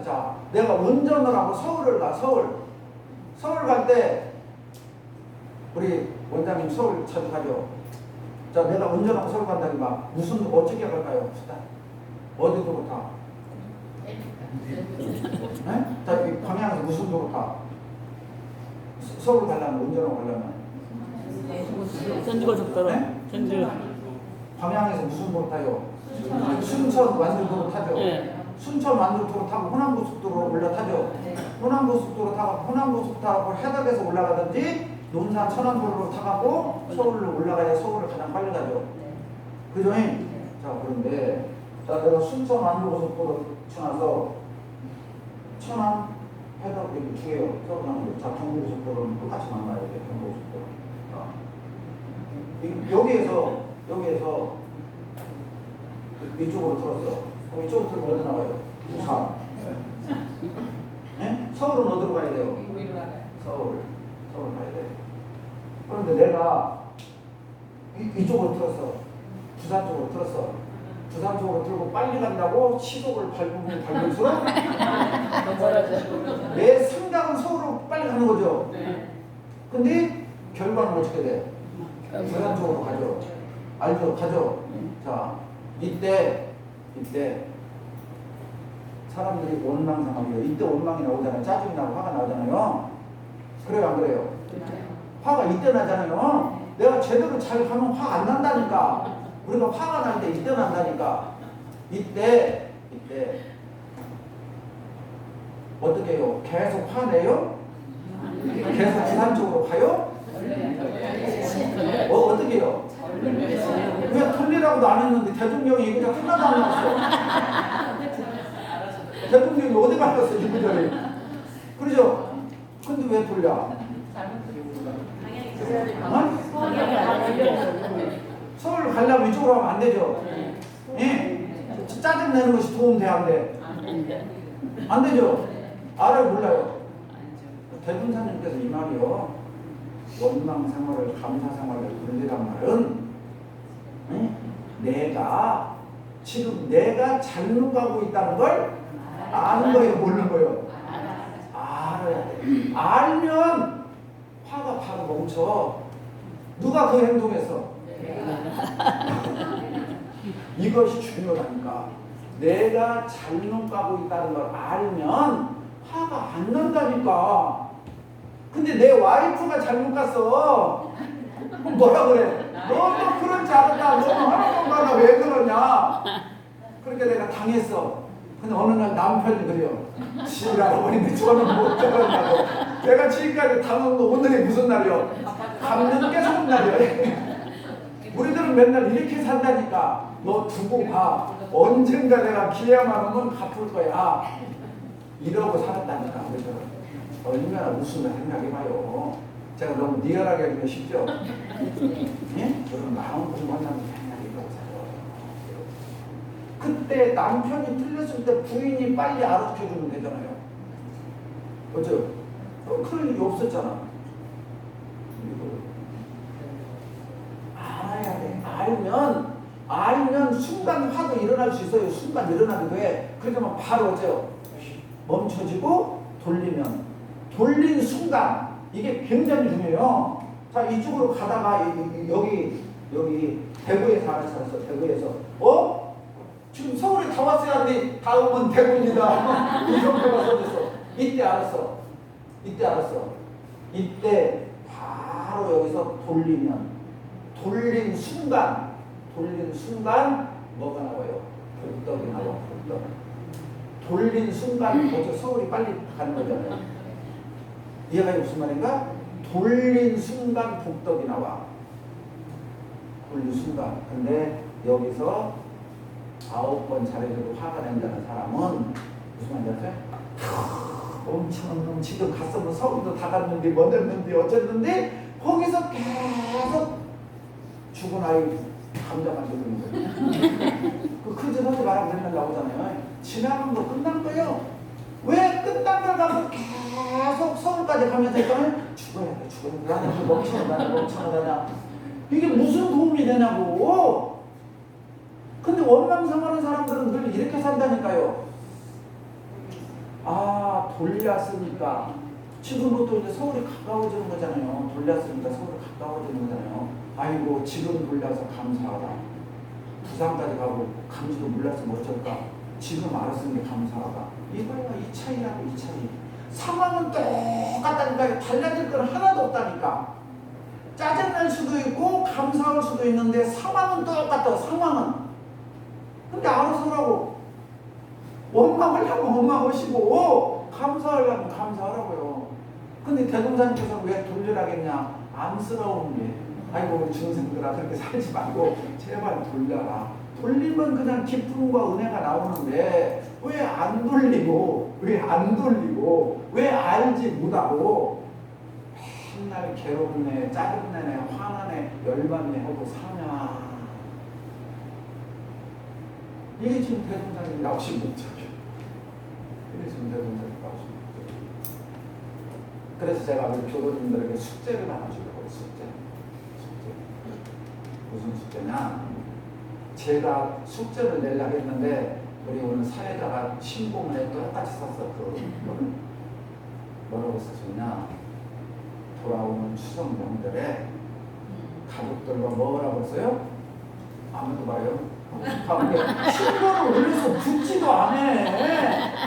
A: 자, 내가 운전을 하고 서울을 가. 서울 갈 때 우리 원장님 서울 자주 가죠. 자, 내가 운전하고 서울 간다니까 어떻게 갈까요? 어디 도로 타? 네? 자, 광양에서 무슨 도로 타? 서울 가려면 운전하고 가려면
B: 전주고속도로.
A: 네?
B: 전주.
A: 광양에서 무슨 도로 타요? 순천 완주도로 타죠.
B: 네.
A: 순천 완도토로 타고 호남고속도로 올라타죠. 호남고속도로 타고 호남고속도로 타고 해덕에서 올라가든지 논산 천안도로로 타고 서울로 올라가야 서울을 가장 빨리 가죠. 그죠? 자, 그런데 자, 내가 순천 완도고속도로 지나서 천안 해덕 이렇게 두 개요. 서울 가는 거. 자, 경부고속도로는 똑같이 만나야 돼. 경부고속도로. 여기에서 이쪽으로 들었어. 그럼 이쪽으로 들면 어디 나와요? 부산. 네? 서울은 어디로 가야 돼요? 서울 가야 돼. 그런데 내가 이쪽으로 들었어. 부산 쪽으로 들었어. 부산 쪽으로 들고 빨리 간다고 시속을 밟으면 밟을수록 내 생각은 서울로 빨리 가는 거죠. 근데 결과는 어떻게 돼? 부산 쪽으로 가죠. 알죠? 가죠. 자, 이때 사람들이 원망상하고요. 이때 원망이 나오잖아요. 짜증이 나고 화가 나오잖아요. 그래요, 안 그래요? 화가 이때 나잖아요. 내가 제대로 잘 가면 화 안 난다니까. 우리가 화가 날 때 이때 난다니까. 이때 어떻게 해요? 계속 화내요? 계속 부산 쪽으로 가요? 어떻게 해요? 왜 털리라고도 안 했는데 대통령이 그냥 하나도 안 나왔어. 대통령이 어디 갔었어, 이분들이. 그러죠? 근데 왜 돌려? 서울 가려면 이쪽으로 하면 안 되죠? 예? 짜증내는 것이 도움돼, 안 돼? 안 되죠? 알아요, 몰라요? 대분사님께서 이 말이요. 원망생활을 감사생활을 돌리란 말은 내가 지금 내가 잘못 가고 있다는 걸 아는 거예요, 모르는 거예요? 알아야 돼. 알면 화가 바로 멈춰. 누가 그 행동했어? 이것이 중요하니까. 내가 잘못 가고 있다는 걸 알면 화가 안 난다니까. 근데 내 와이프가 잘못 갔어. 그럼 뭐라 그래? 너도 그런 자르다. 너는 하는 건가? 나 왜 그러냐? 그러니까 내가 당했어. 근데 어느 날 남편이 그래요. 지랄어버린데 저는 못 저런다고. 내가 지금까지 당한 거 오늘이 무슨 날이요? 갚는 게 좋은 날이야. 우리들은 맨날 이렇게 산다니까. 너 두고 봐. 언젠가 내가 기회만 오면 갚을 거야. 이러고 살았다니까. 그죠? 얼마나 웃으면 생각해봐요. 제가 너무 리얼하게 하기가 쉽죠? 예? 저는 마음고생한다는 생각이 이러고 살아요. 그때 남편이 틀렸을 때 부인이 빨리 알아주면 되잖아요. 그죠? 그럴 일이 없었잖아. 알아야 돼. 알면 순간 화도 일어날 수 있어요. 순간 일어나게 돼. 그러면 바로 어때요? 멈춰지고 돌린 순간 이게 굉장히 중요해요. 자, 이쪽으로 가다가 여기 대구에서 알았어. 대구에서 지금 서울에 다 왔어야 하는데 다음은 대구입니다. 이 정도가 써졌어. 이때 알았어. 이때 바로 여기서 돌린 순간 뭐가 나와요? 복덕이 나와. 복덕. 돌린 순간 먼저 서울이 빨리 가는 거잖아요. 이해가 무슨 말인가? 돌린 순간 복덕이 나와. 돌린 순간. 근데 여기서 9번 잘해줘도 화가 난다는 사람은 무슨 말인지 아세요? 엄청 지금 갔으면 서울도 다 갔는데 뭐 됐는데 어쨌는데 거기서 계속 죽은 아이 감자 만드는 거예요. 그 전하지 말라고 맨날 나오잖아요. 지나간 거 끝난 거예요. 왜 끝난 걸 갖고 계속 서울까지 가면서 있다면 죽어야 돼. 나는 멍청하다. 이게 무슨 도움이 되냐고. 근데 원망생활하는 사람들은 늘 이렇게 산다니까요. 돌렸으니까 지금부터 이제 서울이 가까워지는 거잖아요. 돌렸으니까 서울이 가까워지는 거잖아요. 아이고 지금 돌려서 감사하다. 부산까지 가고 감지도 몰랐으면 어쩔까. 지금 알았으니까 감사하다. 이거야 이 차이라고. 이 차이. 상황은 똑같다니까. 달라질 건 하나도 없다니까. 짜증날 수도 있고 감사할 수도 있는데 상황은 똑같다. 상황은. 근데 알아서 하라고. 원망하려면 원망하시고 감사하려면 감사하라고요. 근데 대동사님께서는 왜 돌리라겠냐? 안쓰러운 게 아이고 우리 중생들아 그렇게 살지 말고 제발 돌려라. 돌리면 그냥 기쁨과 은혜가 나오는데 왜 안 돌리고 왜 알지 못하고 맨날 괴롭네 짜증내네 화나네 열받네 하고 사냐. 이게 지금 대동사님 나오신 목적이에요. 이게 지금 대동사님 나오신 목적이에요. 그래서 제가 우리 교도님들에게 숙제를 하나 주려고 숙제. 무슨 숙제냐? 제가 숙제를 내려고 했는데 우리 오늘 사회자가 신공문에 똑같이 썼어. 뭐라고 썼냐? 돌아오는 추석 명절에 가족들과 뭐라고 써요? 아무도 봐요. 신고를 올려서 듣지도 안 해.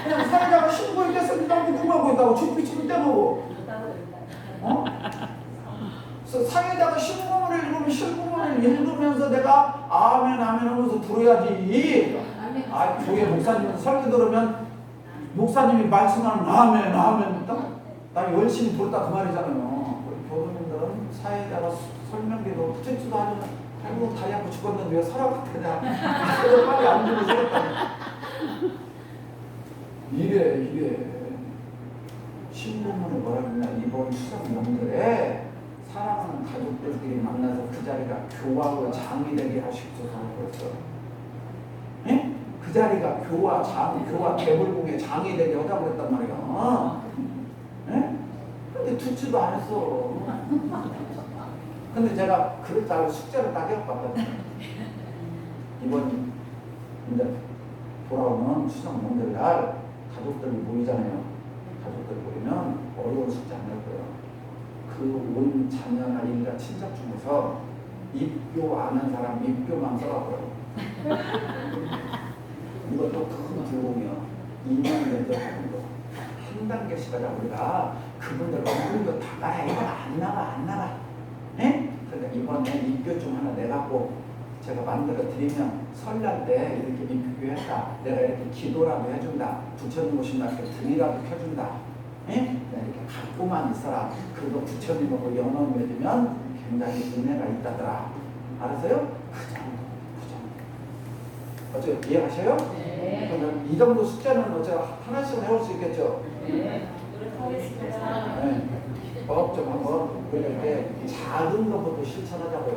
A: 그냥 사회자가 신고했겠습니다. 궁금하고 있다고 죽비치고 떼보고. 사회자가 신고문을 읽으면서 내가 아멘 하면서 들어야지. 아, 교회 목사님 설교 들으면 목사님이 말씀하는 아멘 나 열심히 들었다 그 말이잖아요. 우리 교도님들은 사회자가 설명대로 듣지도 않으면 아이고 다리 아파 죽었는데 왜 살아갔냐. 그래서 빨리 안 주고 죽었다. 이래. 신부문을 뭐라고 했냐. 이번 추석 명절에 사랑하는 가족들끼리 만나서 그 자리가 교화의 장이 되게 하십시오. 그랬어. 예? 그 자리가 교화 대불공의 장이 되게 하자고 그랬단 말이야. 예? 근데 듣지도 않았어. 근데 제가 그랬다고 숙제를 딱 해봤거든요. 이번 이제 돌아오는 추석 명절날 가족들이 모이잖아요. 가족들 모이면 어려운 숙제 안 할 거예요. 그 온 자녀나 일가 친척 중에서 입교 아는 사람 입교만 써라고요. 이것도 큰 불공이야. 2년 면접하는 거. 한 단계씩 하자. 우리가 그분들 얼굴도 다 가야 이거 안 나가. 예? 그러니까 이번에 입교 좀 하나 내갖고 제가 만들어 드리면 설날 때 이렇게 입교했다. 내가 이렇게 기도라도 해준다. 부처님 오신다. 등이라도 켜준다. 예? 이렇게 갖고만 있어라. 그거 부처님하고 연원 맺으면 굉장히 은혜가 있다더라. 알았어요? 그 정도. 어째 이해하셔요? 네. 그러면 이 정도 숫자는 어째 하나씩은 해올 수 있겠죠?
B: 네. 노력하겠습니다.
A: 네. 좀 한번 이렇게 작은 것부터 실천하자고요.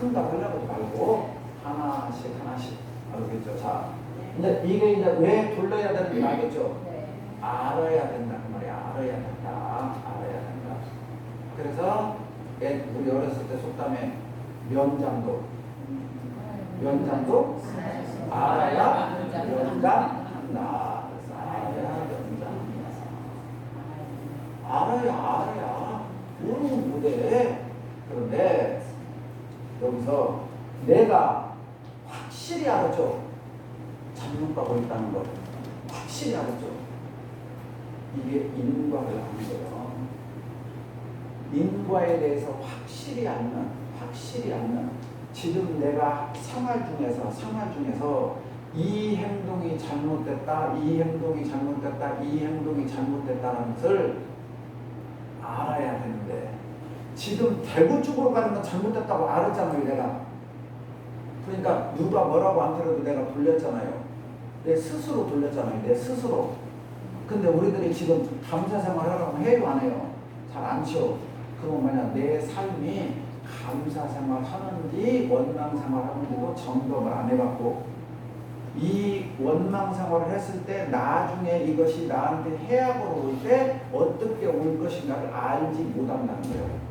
A: 큰 거 하려고 말고 하나씩 알겠죠? 자, 근데 이게 이제 왜 돌려야 되는지 알겠죠? 알아야 된다 그 말이야. 알아야 된다. 그래서 우리 어렸을 때 속담에 면장도 알아야 연장한다. 알아야 모르면 못해. 그런데 여기서 내가 확실히 알았죠. 잡목가고 있다는 걸 확실히 알았죠. 이게 인과를 아는 거예요. 인과에 대해서 확실히 알면 지금 내가 생활 중에서 이 행동이 잘못됐다라는 것을 알아야 되는데 지금 대구 쪽으로 가는 건 잘못됐다고 알았잖아요. 내가. 그러니까 누가 뭐라고 안 들어도 내가 돌렸잖아요. 내 스스로 돌렸잖아요. 내 스스로. 근데 우리들이 지금 감사생활 하라고 해요 안 해요? 잘 안 치워. 그러면 뭐냐, 내 삶이 감사생활 하는지 원망생활 하는지도 점검을 안 해봤고, 이 원망생활을 했을 때 나중에 이것이 나한테 해악으로 올 때 어떻게 올 것인가를 알지 못한다는 거예요.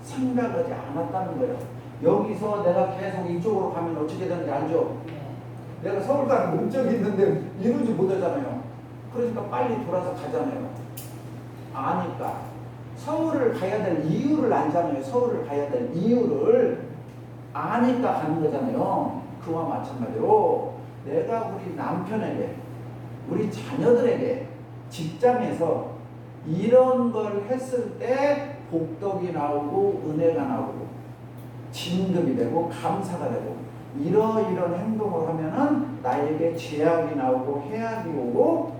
A: 생각하지 않았다는 거예요. 여기서 내가 계속 이쪽으로 가면 어떻게 되는지 알죠? 내가 서울 가는 목적이 있는데 이루지 못하잖아요. 그러니까 빨리 돌아서 가잖아요. 아니까 서울을 가야 될 이유를 알잖아요. 서울을 가야 될 이유를 아니까 가는 거잖아요. 그와 마찬가지로 내가 우리 남편에게, 우리 자녀들에게 직장에서 이런 걸 했을 때 복덕이 나오고 은혜가 나오고 진급이 되고 감사가 되고 이러이런 행동을 하면은 나에게 죄악이 나오고 해악이 오고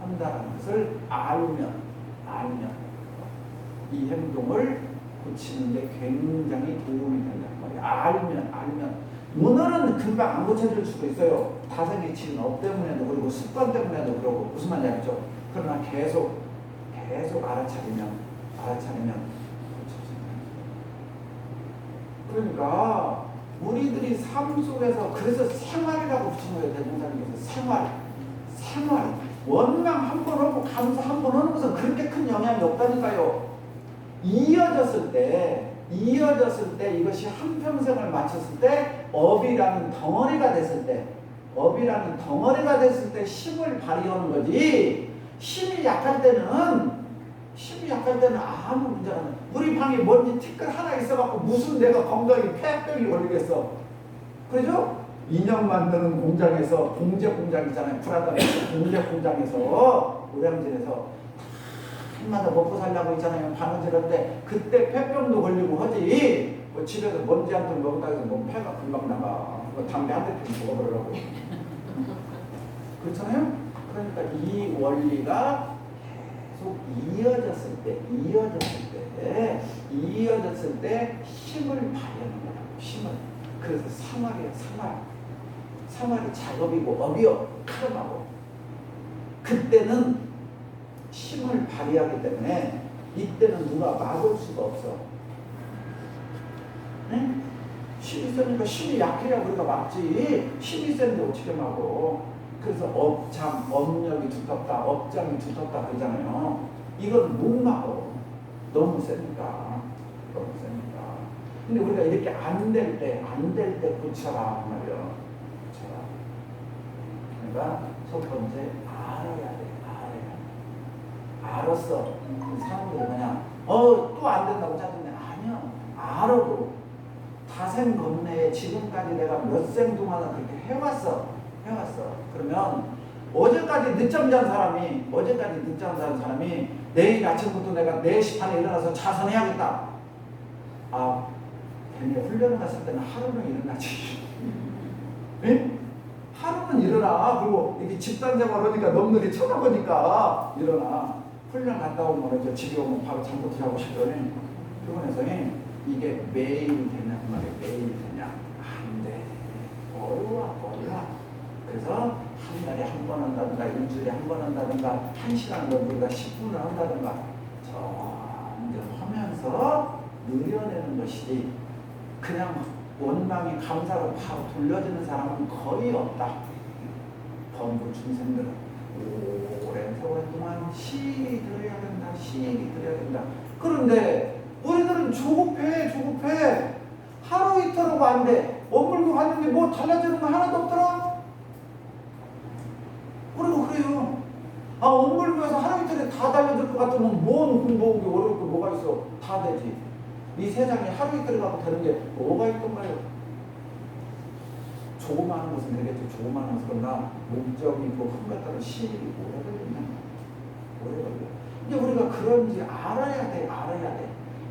A: 한다는 것을 알면 이 행동을 고치는 데 굉장히 도움이 된단 말이에요. 알면 오늘은 금방 안 고쳐질 수도 있어요. 다생의 치는 업 때문에도 그러고 습관 때문에도 그러고 무슨 말인지 알죠? 그러나 계속 알아차리면 고쳐진다. 그러니까 우리들이 삶 속에서 그래서 생활이라고 붙여놓아야 된다는 것은 생활 원망 한 번 하고 감사 한 번 하는 것은 그렇게 큰 영향이 없다니까요. 이어졌을 때 이것이 한평생을 마쳤을 때 업이라는 덩어리가 됐을 때 힘을 발휘하는 거지. 힘이 약할 때는 아무 문제가 없어요. 우리 방에 먼지 티끌 하나 있어갖고 무슨 내가 건강에 폐병이 걸리겠어. 그죠? 인형 만드는 공장에서 봉제 공장이잖아요. 프라다에서 봉제 공장에서 노량진에서 한마다 먹고 살려고 있잖아요. 바느질한데 그때 폐병도 걸리고 하지. 뭐 집에서 먼지 한 통 먹었다 해서 뭐 폐가 금방 나가. 뭐 담배 한 대씩 먹어보려고. 그렇잖아요. 그러니까 이 원리가 계속 이어졌을 때 힘을 발휘하는 거라고. 힘을. 그래서 생활이에요. 생활이 작업이고 업이요. 칼음하고. 그때는 힘을 발휘하기 때문에 이때는 누가 막을 수가 없어. 네? 힘이 세니까 힘이 약해야 우리가 막지. 힘이 센데 어떻게 막어. 그래서 업력이 두텁다, 업장이 두텁다 그러잖아요. 이건 못 막어. 너무 세니까. 근데 우리가 이렇게 안 될 때 고쳐라 말이야. 고쳐라. 그러니까 첫 번째 알아야 돼. 알았어. 사람들이 그냥 또 안 된다고 짜증내. 아니야. 알아도 다생 겁내에 지금까지 내가 몇 생 동안은 그렇게 해왔어. 그러면 어제까지 늦잠 잔 사람이 내일 아침부터 내가 4시 반에 일어나서 자선해야겠다. 괜히 훈련을 갔을 때는 하루는 일어나지. 네? 하루는 일어나. 그리고 이렇게 집단생활 하니까 너무들이 쳐다보니까 일어나. 훈련 갔다 오면 이제 집에 오면 바로 잠부터 자고 싶더니 피곤해서 이게 매일 되냐 그 말이에요. 매일 되냐. 안 돼. 어려워. 그래서 한 달에 한 번 한다든가 일주일에 한 번 한다든가 1시간을 우리가 10분을 한다든가 점점 하면서 늘려내는 것이지 그냥 원망이 감사로 바로 돌려지는 사람은 거의 없다. 범부 중생들은 오랜 세월 동안 시익이 들어야 된다. 그런데 우리들은 조급해. 하루 이틀하고 안 돼. 업물고 갔는데 뭐 달라지는 거 하나도 없더라. 그리고 그래요. 업물고에서 하루 이틀에 다 달라질 것 같으면 뭔 공부하기 어려울 게 뭐가 있어. 다 되지. 이 세상에 하루 이틀에 가고 되는 게 뭐가 있던가요? 조그마한 것은 되겠죠. 조그마한 것은 그러나 목적이 있고 큰 것들은 시일이 오래 걸려. 근데 우리가 그런지 알아야 돼.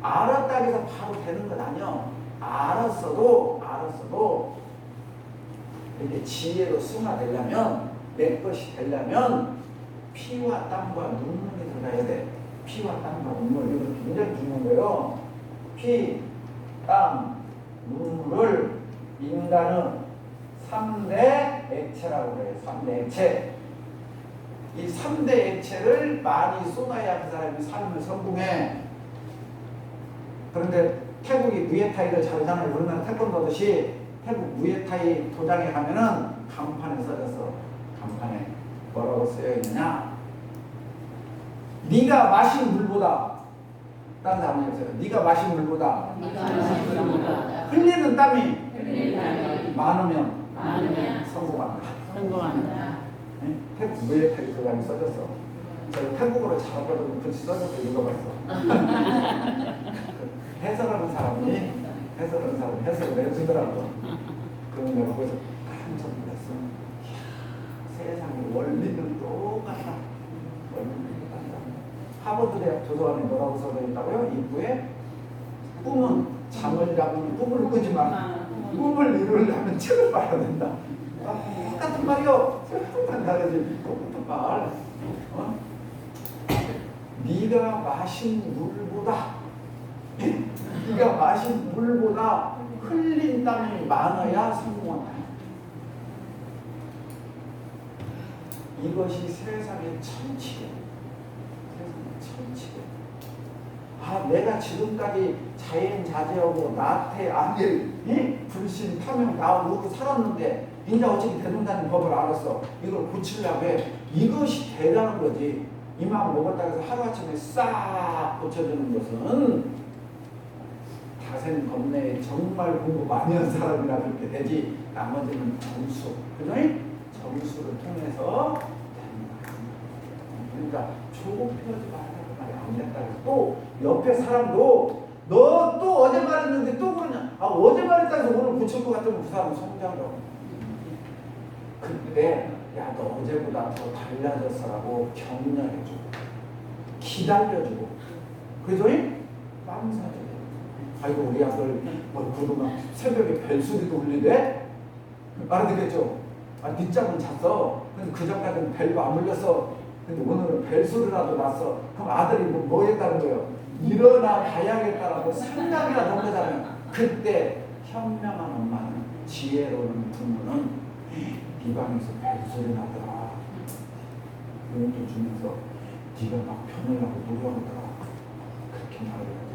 A: 알았다 해서 바로 되는 건 아니야. 알았어도 이렇게 지혜로 승화되려면 내 것이 되려면 피와 땀과 눈물이 들어가야 돼. 피와 땀과 눈물 이거 굉장히 중요한 거예요. 피, 땀, 눈물을 인간은 3대 액체라고 그래요. 3대 액체. 이 3대 액체를 많이 쏟아야 그 사람이 삶을 성공해. 그런데 태국이 무에타이를 잘하잖아요. 우리나라 태권도 하듯이 태국 무에타이 도장에 가면은 간판에 써졌어. 간판에 뭐라고 쓰여 있느냐? 네가 마신 물보다 다른 사람이 없어요. 네가 마신 물보다 흘리는 땀이 많으면 성공한다. 네? 태국 무에타이 도장이 써졌어. 제가 태국어로 잘하거든 글씨 써져서 읽어봤어. 해설하는 사람이 해설을 해주더라고. 그런 걸 보고서 깜짝 놀랐어. 세상에 원리는 똑같다. 하버드 대학 도서관에 뭐라고 써져 있다고요? 입구에 꿈은 잠을 잡는 꿈을 꾸지 마. 꿈을 이루려면 책을 봐야 된다. 똑같은 말이요. 똑같은 다르지. 똑같은 말. 네가 마신 물보다 네가 마신 물보다 흘린 땀이 많아야 성공한다. 이것이 세상의 천치예요. 세상의 천치예요. 내가 지금까지 자연자재하고 나태, 안일, 불신, 탐욕, 나오고 살았는데 이제 어차피 대동단의 법을 알았어. 이걸 고치려고 해. 이것이 대단한 거지. 이만 먹었다고 해서 하루아침에 싹 고쳐주는 것은 다생 겁내 정말 공부 많이 한 사람이라 그렇게 되지. 나머지는 점수. 그죠? 점수를 통해서 됩니다. 그러니까 조급해하지 말라고 말이 안 된다. 또 옆에 사람도 너 또 어제 말했는데 또 그러냐. 어제 말했다 해서 오늘 고칠 것 같으면 그 사람은 성장하라고. 그때 야, 너 어제보다 더 달라졌어라고 격려해주고 기다려주고 그죠? 빵 사주고. 아이고 우리 아들 그동안 새벽에 벨소리도 울리대? 알아듣겠죠? 늦잠은 잤어. 근데 그전까지는 벨도 안 울렸어. 근데 오늘은 벨소리라도 났어. 그럼 아들이 뭐 했다는 거예요? 일어나 봐야겠다라고 상담이나 넣은 거잖아요. 그때 현명한 엄마는 지혜로운 부모는 네 방에서 벨소리 나더라. 용돈 주면서 네가 막 변하려고 노력하더라. 그렇게 말해야 돼.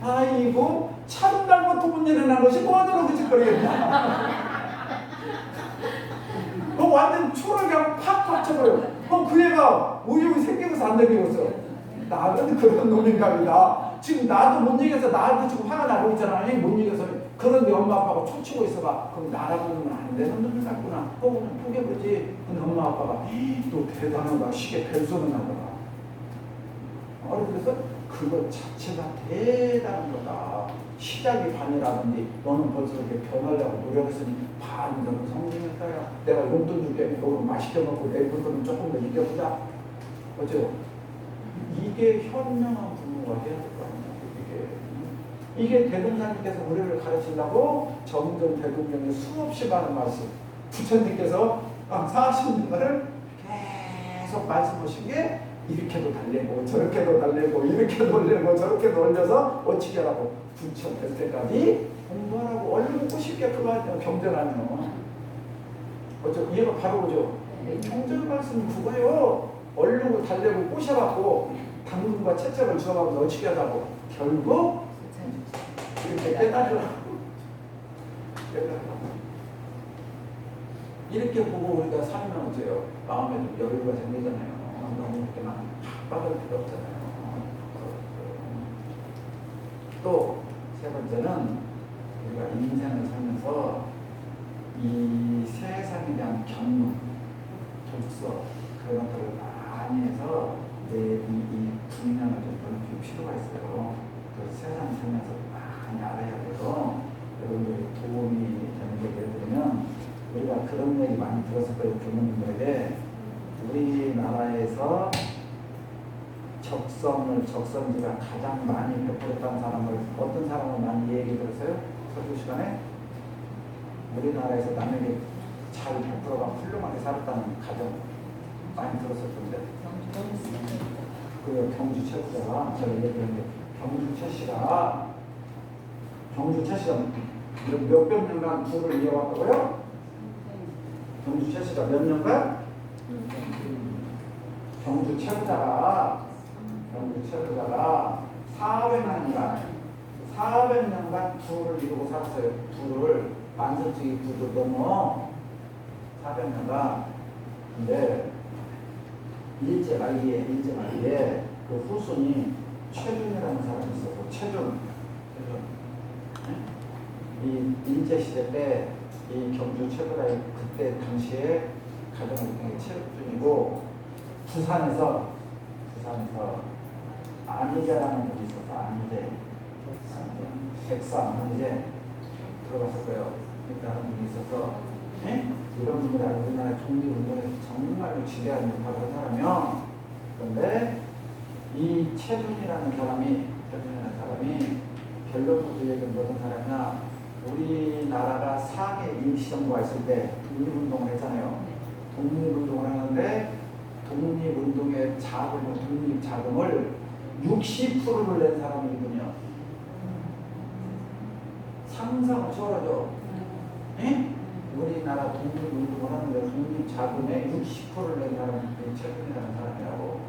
A: 아이고 참날부터 문제는 난 것이 뭐하도록 그 짓거리겠냐. 완전 초를 그냥 팍팍 쳐버려. 그 애가 우유이 생기면서 안 되겠어. 나는 그런 놈인갑니다. 지금 나도 못 이겨서 나한테 지금 화가 나고 있잖아. 못 이겨서. 그런데 엄마 아빠가 초치고 있어봐. 그럼 나라고는 안 되는 놈이 같구나. 그냥 포기해보지. 근데 엄마 아빠가 또 대단하다. 시계 벨소리 나더라. 그래서 그것 자체가 대단한 거다. 시작이 반이라든지 너는 벌써 이렇게 변하려고 노력했으니 반 너는 성공했다야. 내가 용돈 줄게. 너는 맛있게 먹고 내일 거는 조금 더 이겨보자. 어째요? 이게 현명한 부모가 해야 될 거 아니야. 이게 대동사님께서 우리를 가르치려고 정전 대동령에 수없이 많은 말씀. 부처님께서 40년을 계속 말씀하신 게 이렇게도 달래고 저렇게도 달래고 이렇게도 올리고 저렇게도 올려서 어찌게 하라고 부처 될 때까지 공부하라고 얼른 꼬쉽게 그만 경전하면 어쩌 이해가 바로 오죠. 경전 말씀은 그거예요. 얼른 달래고 꼬셔갖고 당근과 채찍을 주워가면서 어찌게 하자고 결국 이렇게 깨달으라고 이렇게 보고 우리가 살면 어째요? 마음에 좀 여유가 생기잖아요. 너무 이렇게만 빠질 필요 없잖아요. 또 세 번째는 우리가 인생을 살면서 이 세상에 대한 견문, 독서 그런 것들을 많이 해서 이 분량을 좀 넓힐 필요가 있어요. 그래서 세상 살면서 많이 알아야 돼서 여러분들이 도움이 되는 얘기를 들으면 우리가 그런 얘기 많이 들었을 거예요. 부모님들에게 우리나라에서 적성지가 가장 많이 베풀었다는 사람을 어떤 사람을 많이 얘기 들었어요? 서주 시간에 우리나라에서 남에게 잘 베풀어가 훌륭하게 살았다는 가정 많이 들었을 텐데 그 경주 최씨가 제가 얘기했는데 경주 최씨가 몇백 년간 부를 이어왔다고요? 경주 최씨가 몇 년간? 경주 최부자가 400년간 부를 이루고 살았어요. 부를 만세치기 부도 넘어 400년간. 근데 일제 말기에 그 후손이 최준이라는 사람이 있었고 최준. 이 일제시대 때 이 경주 최부자의 그때 당시에 가정을 굉장히 최준이고 부산에서 안희재라는 분이 있어서 안희재 백삼 이제 들어갔을 거예요. 그런 분이 있어서 이런 분들이 우리나라 독립운동에서 정말로 지대한 역할을 한 사람이요. 그런데 이 최준이라는 사람이 별로부터 얘기를 모든 사람이나 우리나라가 상해 임시정부가 있을 때 독립운동을 했잖아요. 독립운동을 하는데 독립운동의 자금을, 독립자금을 60%를 낸 사람이군요. 상상을 초월하죠. 예? 우리나라 독립운동을 하는데 독립자금의 60%를 낸 사람이 최근이라는 사람이라고.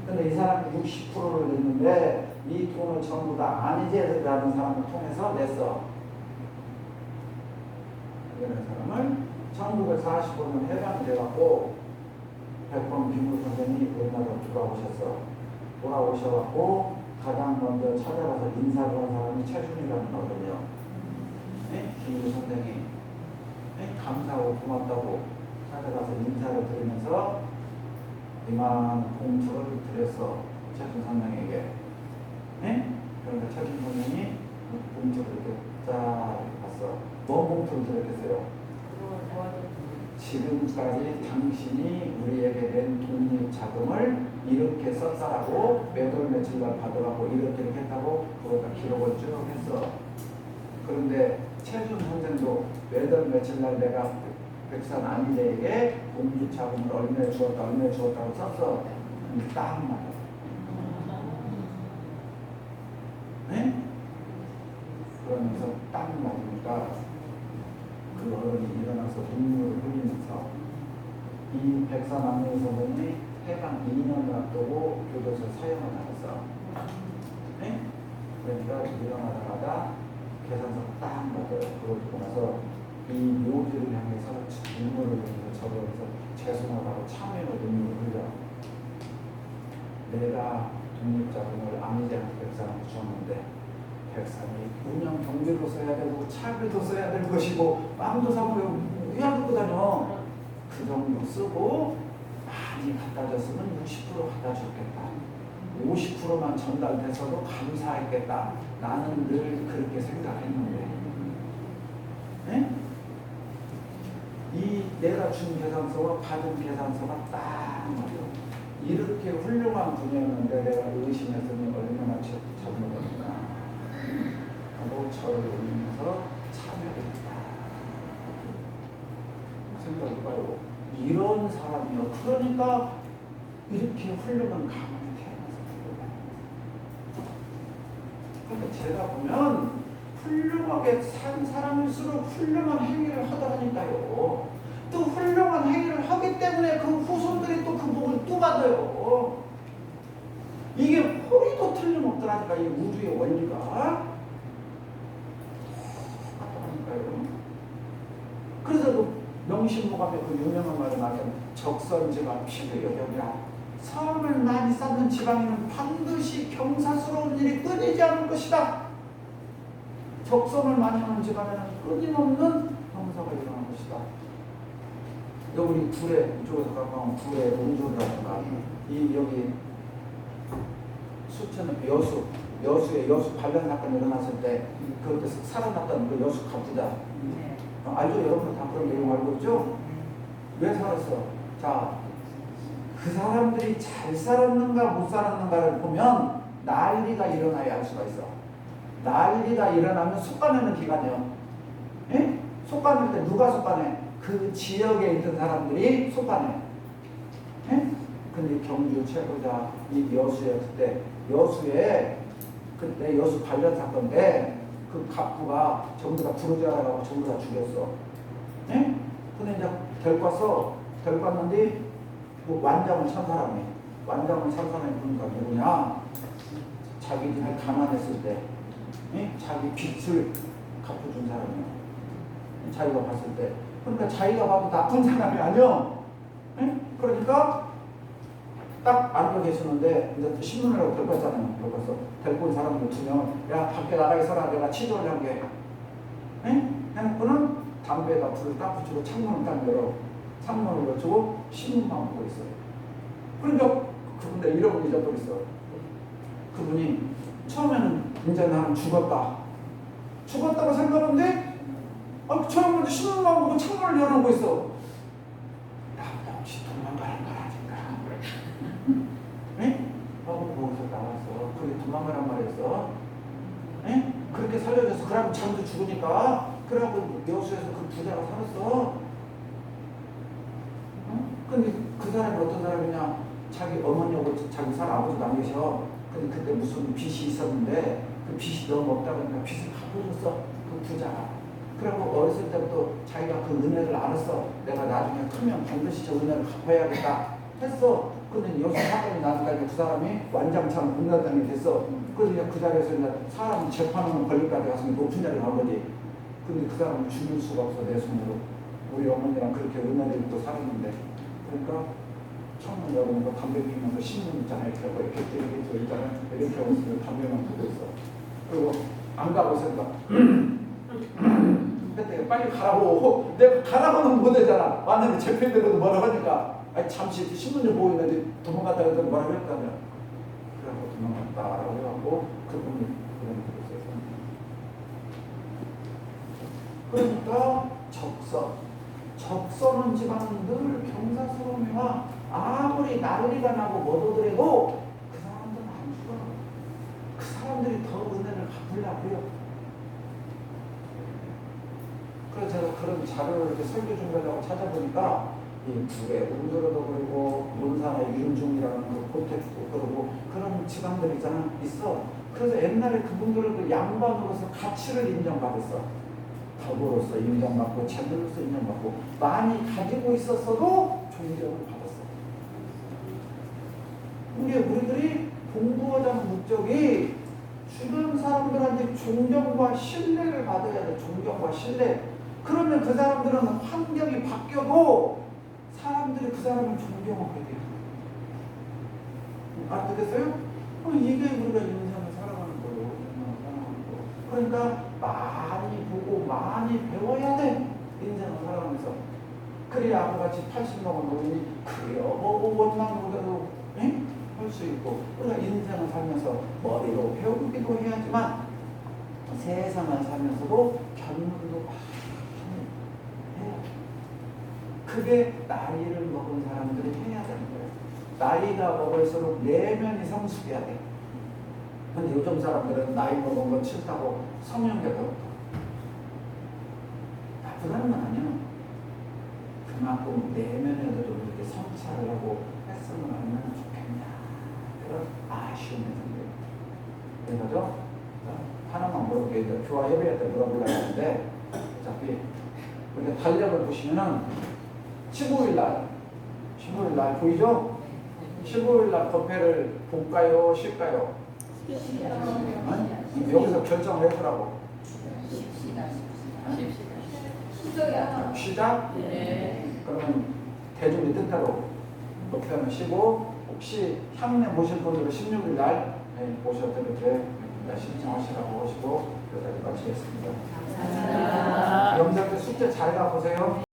A: 근데 이 사람이 60%를 냈는데 이 돈을 전부 다 안희재라는 사람을 통해서 냈어. 이런 사람을 1945년 해방이 돼갖고 백범 김구 선생이 우리나라로 돌아오셔갖고 가장 먼저 찾아가서 인사를 한 사람이 최순이라는 거거든요. 네? 김구 선생이 네? 감사하고 고맙다고 찾아가서 인사를 드리면서 이만 봉투를 드렸어. 최순 선생에게. 네? 그러니까 최순 선생이 봉투를 이렇게 쫙 봤어. 뭔 봉투를 드렸겠어요? 지금까지 당신이 우리에게 낸 독립 자금을 이렇게 썼다라고 몇 월 며칠 날 받아갖고 이렇게 했다고 그걸 다 기록을 쭉 했어. 그런데 최준 선생도 몇 월 며칠 날 내가 백산 안희재에게 독립 자금을 얼마에 주었다고 썼어. 딱 맞아. 네? 그러면서 딱 맞으니까 그 어른이 일어나서 눈물을 흘리면서 이 백산 안희재 선생이 해방 2년을 앞두고 교도소 사형을 받았어. 네? 그러니까 일어나자마자 계산서 딱 맞아요. 그걸 보고 나서 이 묘지를 향해서 눈물을 흘리면서 저러면서 죄송하다고 참회로 눈물을 흘려. 내가 독립자금을 안희재한테 백산한테 줬는데 백산이 운영 경비로 써야 되고 차비도 써야 될 것이고 마음도 사고 위안 듣고 다녀. 그 정도 쓰고 많이 갖다 줬으면 60% 갖다 줬겠다. 50%만 전달돼서도 감사했겠다. 나는 늘 그렇게 생각했는데 네? 이 내가 준 계산서와 받은 계산서가 딱 맞아요. 이렇게 훌륭한 분이었는데 내가 의심했더니 얼마나 잘못했나 하고 저를 올리면서 참여했다 생각해봐요. 이런 사람이요. 그러니까 이렇게 훌륭한 가문에 태어나서 그런데 제가 보면 훌륭하게 산 사람일수록 훌륭한 행위를 하더라니까요. 또 훌륭한 행위를 하기 때문에 그 후손들이 또 그 복을 또 받아요. 이게 허리도 틀림없더라니까. 이 우주의 원리가 똑같더라니까요. 그래서 그 명심보감의 그 유명한 말을 말하면 적선지가 피부여경이라 성을 많이 쌓는 지방에는 반드시 경사스러운 일이 끊이지 않을 것이다. 적성을 많이 하는 집안에는 끊임없는 형사가 일어날 것이다. 여기 불에 이쪽에서 가까운 불에 농조라든가 이 여기 수천의 여수 관련 사건이 일어났을 때 그때 살아났던 그 여수 가부자 알죠? 여러분 다 그런 내용 알고 있죠? 왜 살았어? 자, 그 사람들이 잘 살았는가 못 살았는가를 보면 난리가 일어나야 알 수가 있어. 난리가 일어나면 속가내는 기간이에요. 예? 속가낼 때 누가 속가내? 그 지역에 있던 사람들이 속가내. 예? 근데 경주 최고자 이 여수에 그때 여수 관련 사건 때 그 갑부가 전부 다 부르자라고 전부 다 죽였어. 예? 근데 이제 데리고 왔는데 그 완장을 찬 사람이 그러니까 누구냐? 자기 집에 가난했을 때 예? 자기 빚을 갚아준 사람이야. 자기가 봤을 때. 그러니까 자기가 봐도 나쁜 사람이 아니야. 예? 그러니까 딱 앉아 계시는데 이제 또 신문을 데리고 왔잖아요. 데리고 온 사람들 2명 야 밖에 나가 있어라. 내가 치료를 한 게. 예? 해놓고는 담배에다 불을 딱 붙이고 창문을 딱 열어. 창문을 열어주고 신문만 보고 있어요. 그러니까 그분들 이러고 잊어버렸어. 그분이 처음에는 이제 나는 죽었다고 생각하는데 처음부터 신문만 보고 창문을 열어놓고 있어. 나보다 혹시 도망가는 거 아닌가? 네? 거기서 나왔어. 그게 도망가란 말이었어. 네? 그렇게 그렇게 살려줘서 그러고 잠도 죽으니까 그러고 여수에서 그 부자가 살았어. 근데 그 사람이 어떤 사람이냐, 자기 어머니하고 자기 살 아버지도 안 계셔. 근데 그때 무슨 빚이 있었는데 그 빚이 너무 없다 보니까 빚을 갚아줬어, 그 부자가. 그리고 어렸을 때부터 자기가 그 은혜를 알았어. 내가 나중에 크면 반드시 저 은혜를 갚아야겠다 했어. 근데 여수 사건이 나니까 그 사람이 완장창 군단장이 됐어. 그래서 이제 그 자리에서 이제 사람 재판하는 권리까지 가서 높은 자리에 간 거지. 근데 그 사람을 죽일 수가 없어, 내 손으로. 우리 어머니랑 그렇게 은혜를 입고 살았는데. 그러니까 청년 여러분과 담배 피우면서 신문 있잖아요. 이렇게 하고 이렇게 있잖아요. 이렇게 하고 있으면 담배만 피고 있어. 그리고 안 가고 있으니까 그때 빨리 가라고. 내가 가라고는 못 되잖아. 왔는데 재팬대로도 뭐라고 하니까 아니 잠시 신문 좀 보고 있는데 도망갔다 그래서 뭐라고 했다며. 그래서 도망갔다라고 해갖고 그분이 그런 거였어요. 그러니까 적서는 지방은 늘 경사스러움이나 아무리 나르리가 나고 못오더라도 그 사람들은 안 죽어. 그 사람들이 더 은혜를 갚으려고요. 그래서 제가 그런 자료를 이렇게 설교 준비하려고 찾아보니까 이 불에 우드로도 그리고 논산의 윤중이라는 그 고택도 그러고 그런 지방들 있어. 그래서 옛날에 그분들은 그 양반으로서 가치를 인정받았어. 덕으로서 인정받고 제물로서 인정받고 많이 가지고 있었어도 존경을 받았어. 우리들이 공부하자는 목적이 주변 사람들한테 존경과 신뢰를 받아야 돼. 존경과 신뢰. 그러면 그 사람들은 환경이 바뀌어도 사람들이 그 사람을 존경하게 돼요. 알아듣겠어요? 이게 우리가 인생을 살아가는 거예요. 그러니까 많이 보고 많이 배워야 돼. 인생을 살아가면서. 그래야 아무같이 80 먹은 노인이 그래요 뭐 원망 보다도 할 수 있고, 우리가 인생을 살면서 머리로 배우기도 해야지만 세상을 살면서도 견문도 해야 돼. 그게 나이를 먹은 사람들이 해야 되는 거예요. 나이가 먹을수록 내면이 성숙해야 돼. 근데 요즘 사람들은 나이 먹은 건 싫다고 성형외과로 나쁘다는 건 아니야. 그만큼 내면에도 좀 이렇게 성찰을 하고 했으면 얼마나 좋겠냐, 그런 아쉬움이 생겨요. 그래서 하나만 물어볼게요. 교화 예배 때 물어보려고 하는데 어차피 우리가 달력을 보시면은 15일날 보이죠? 15일날 법회를 볼까요? 쉴까요? 여기서 결정을 해보라고. 쉬자?
B: 네.
A: 그러면 대중의 뜻대로 목표는 쉬고, 혹시 향내 모실 분들은 16일 날 모셔도 이렇게 신청하시라고 하시고 여기까지 마치겠습니다.
B: 감사합니다.
A: 영상들 숙제 잘 가보세요.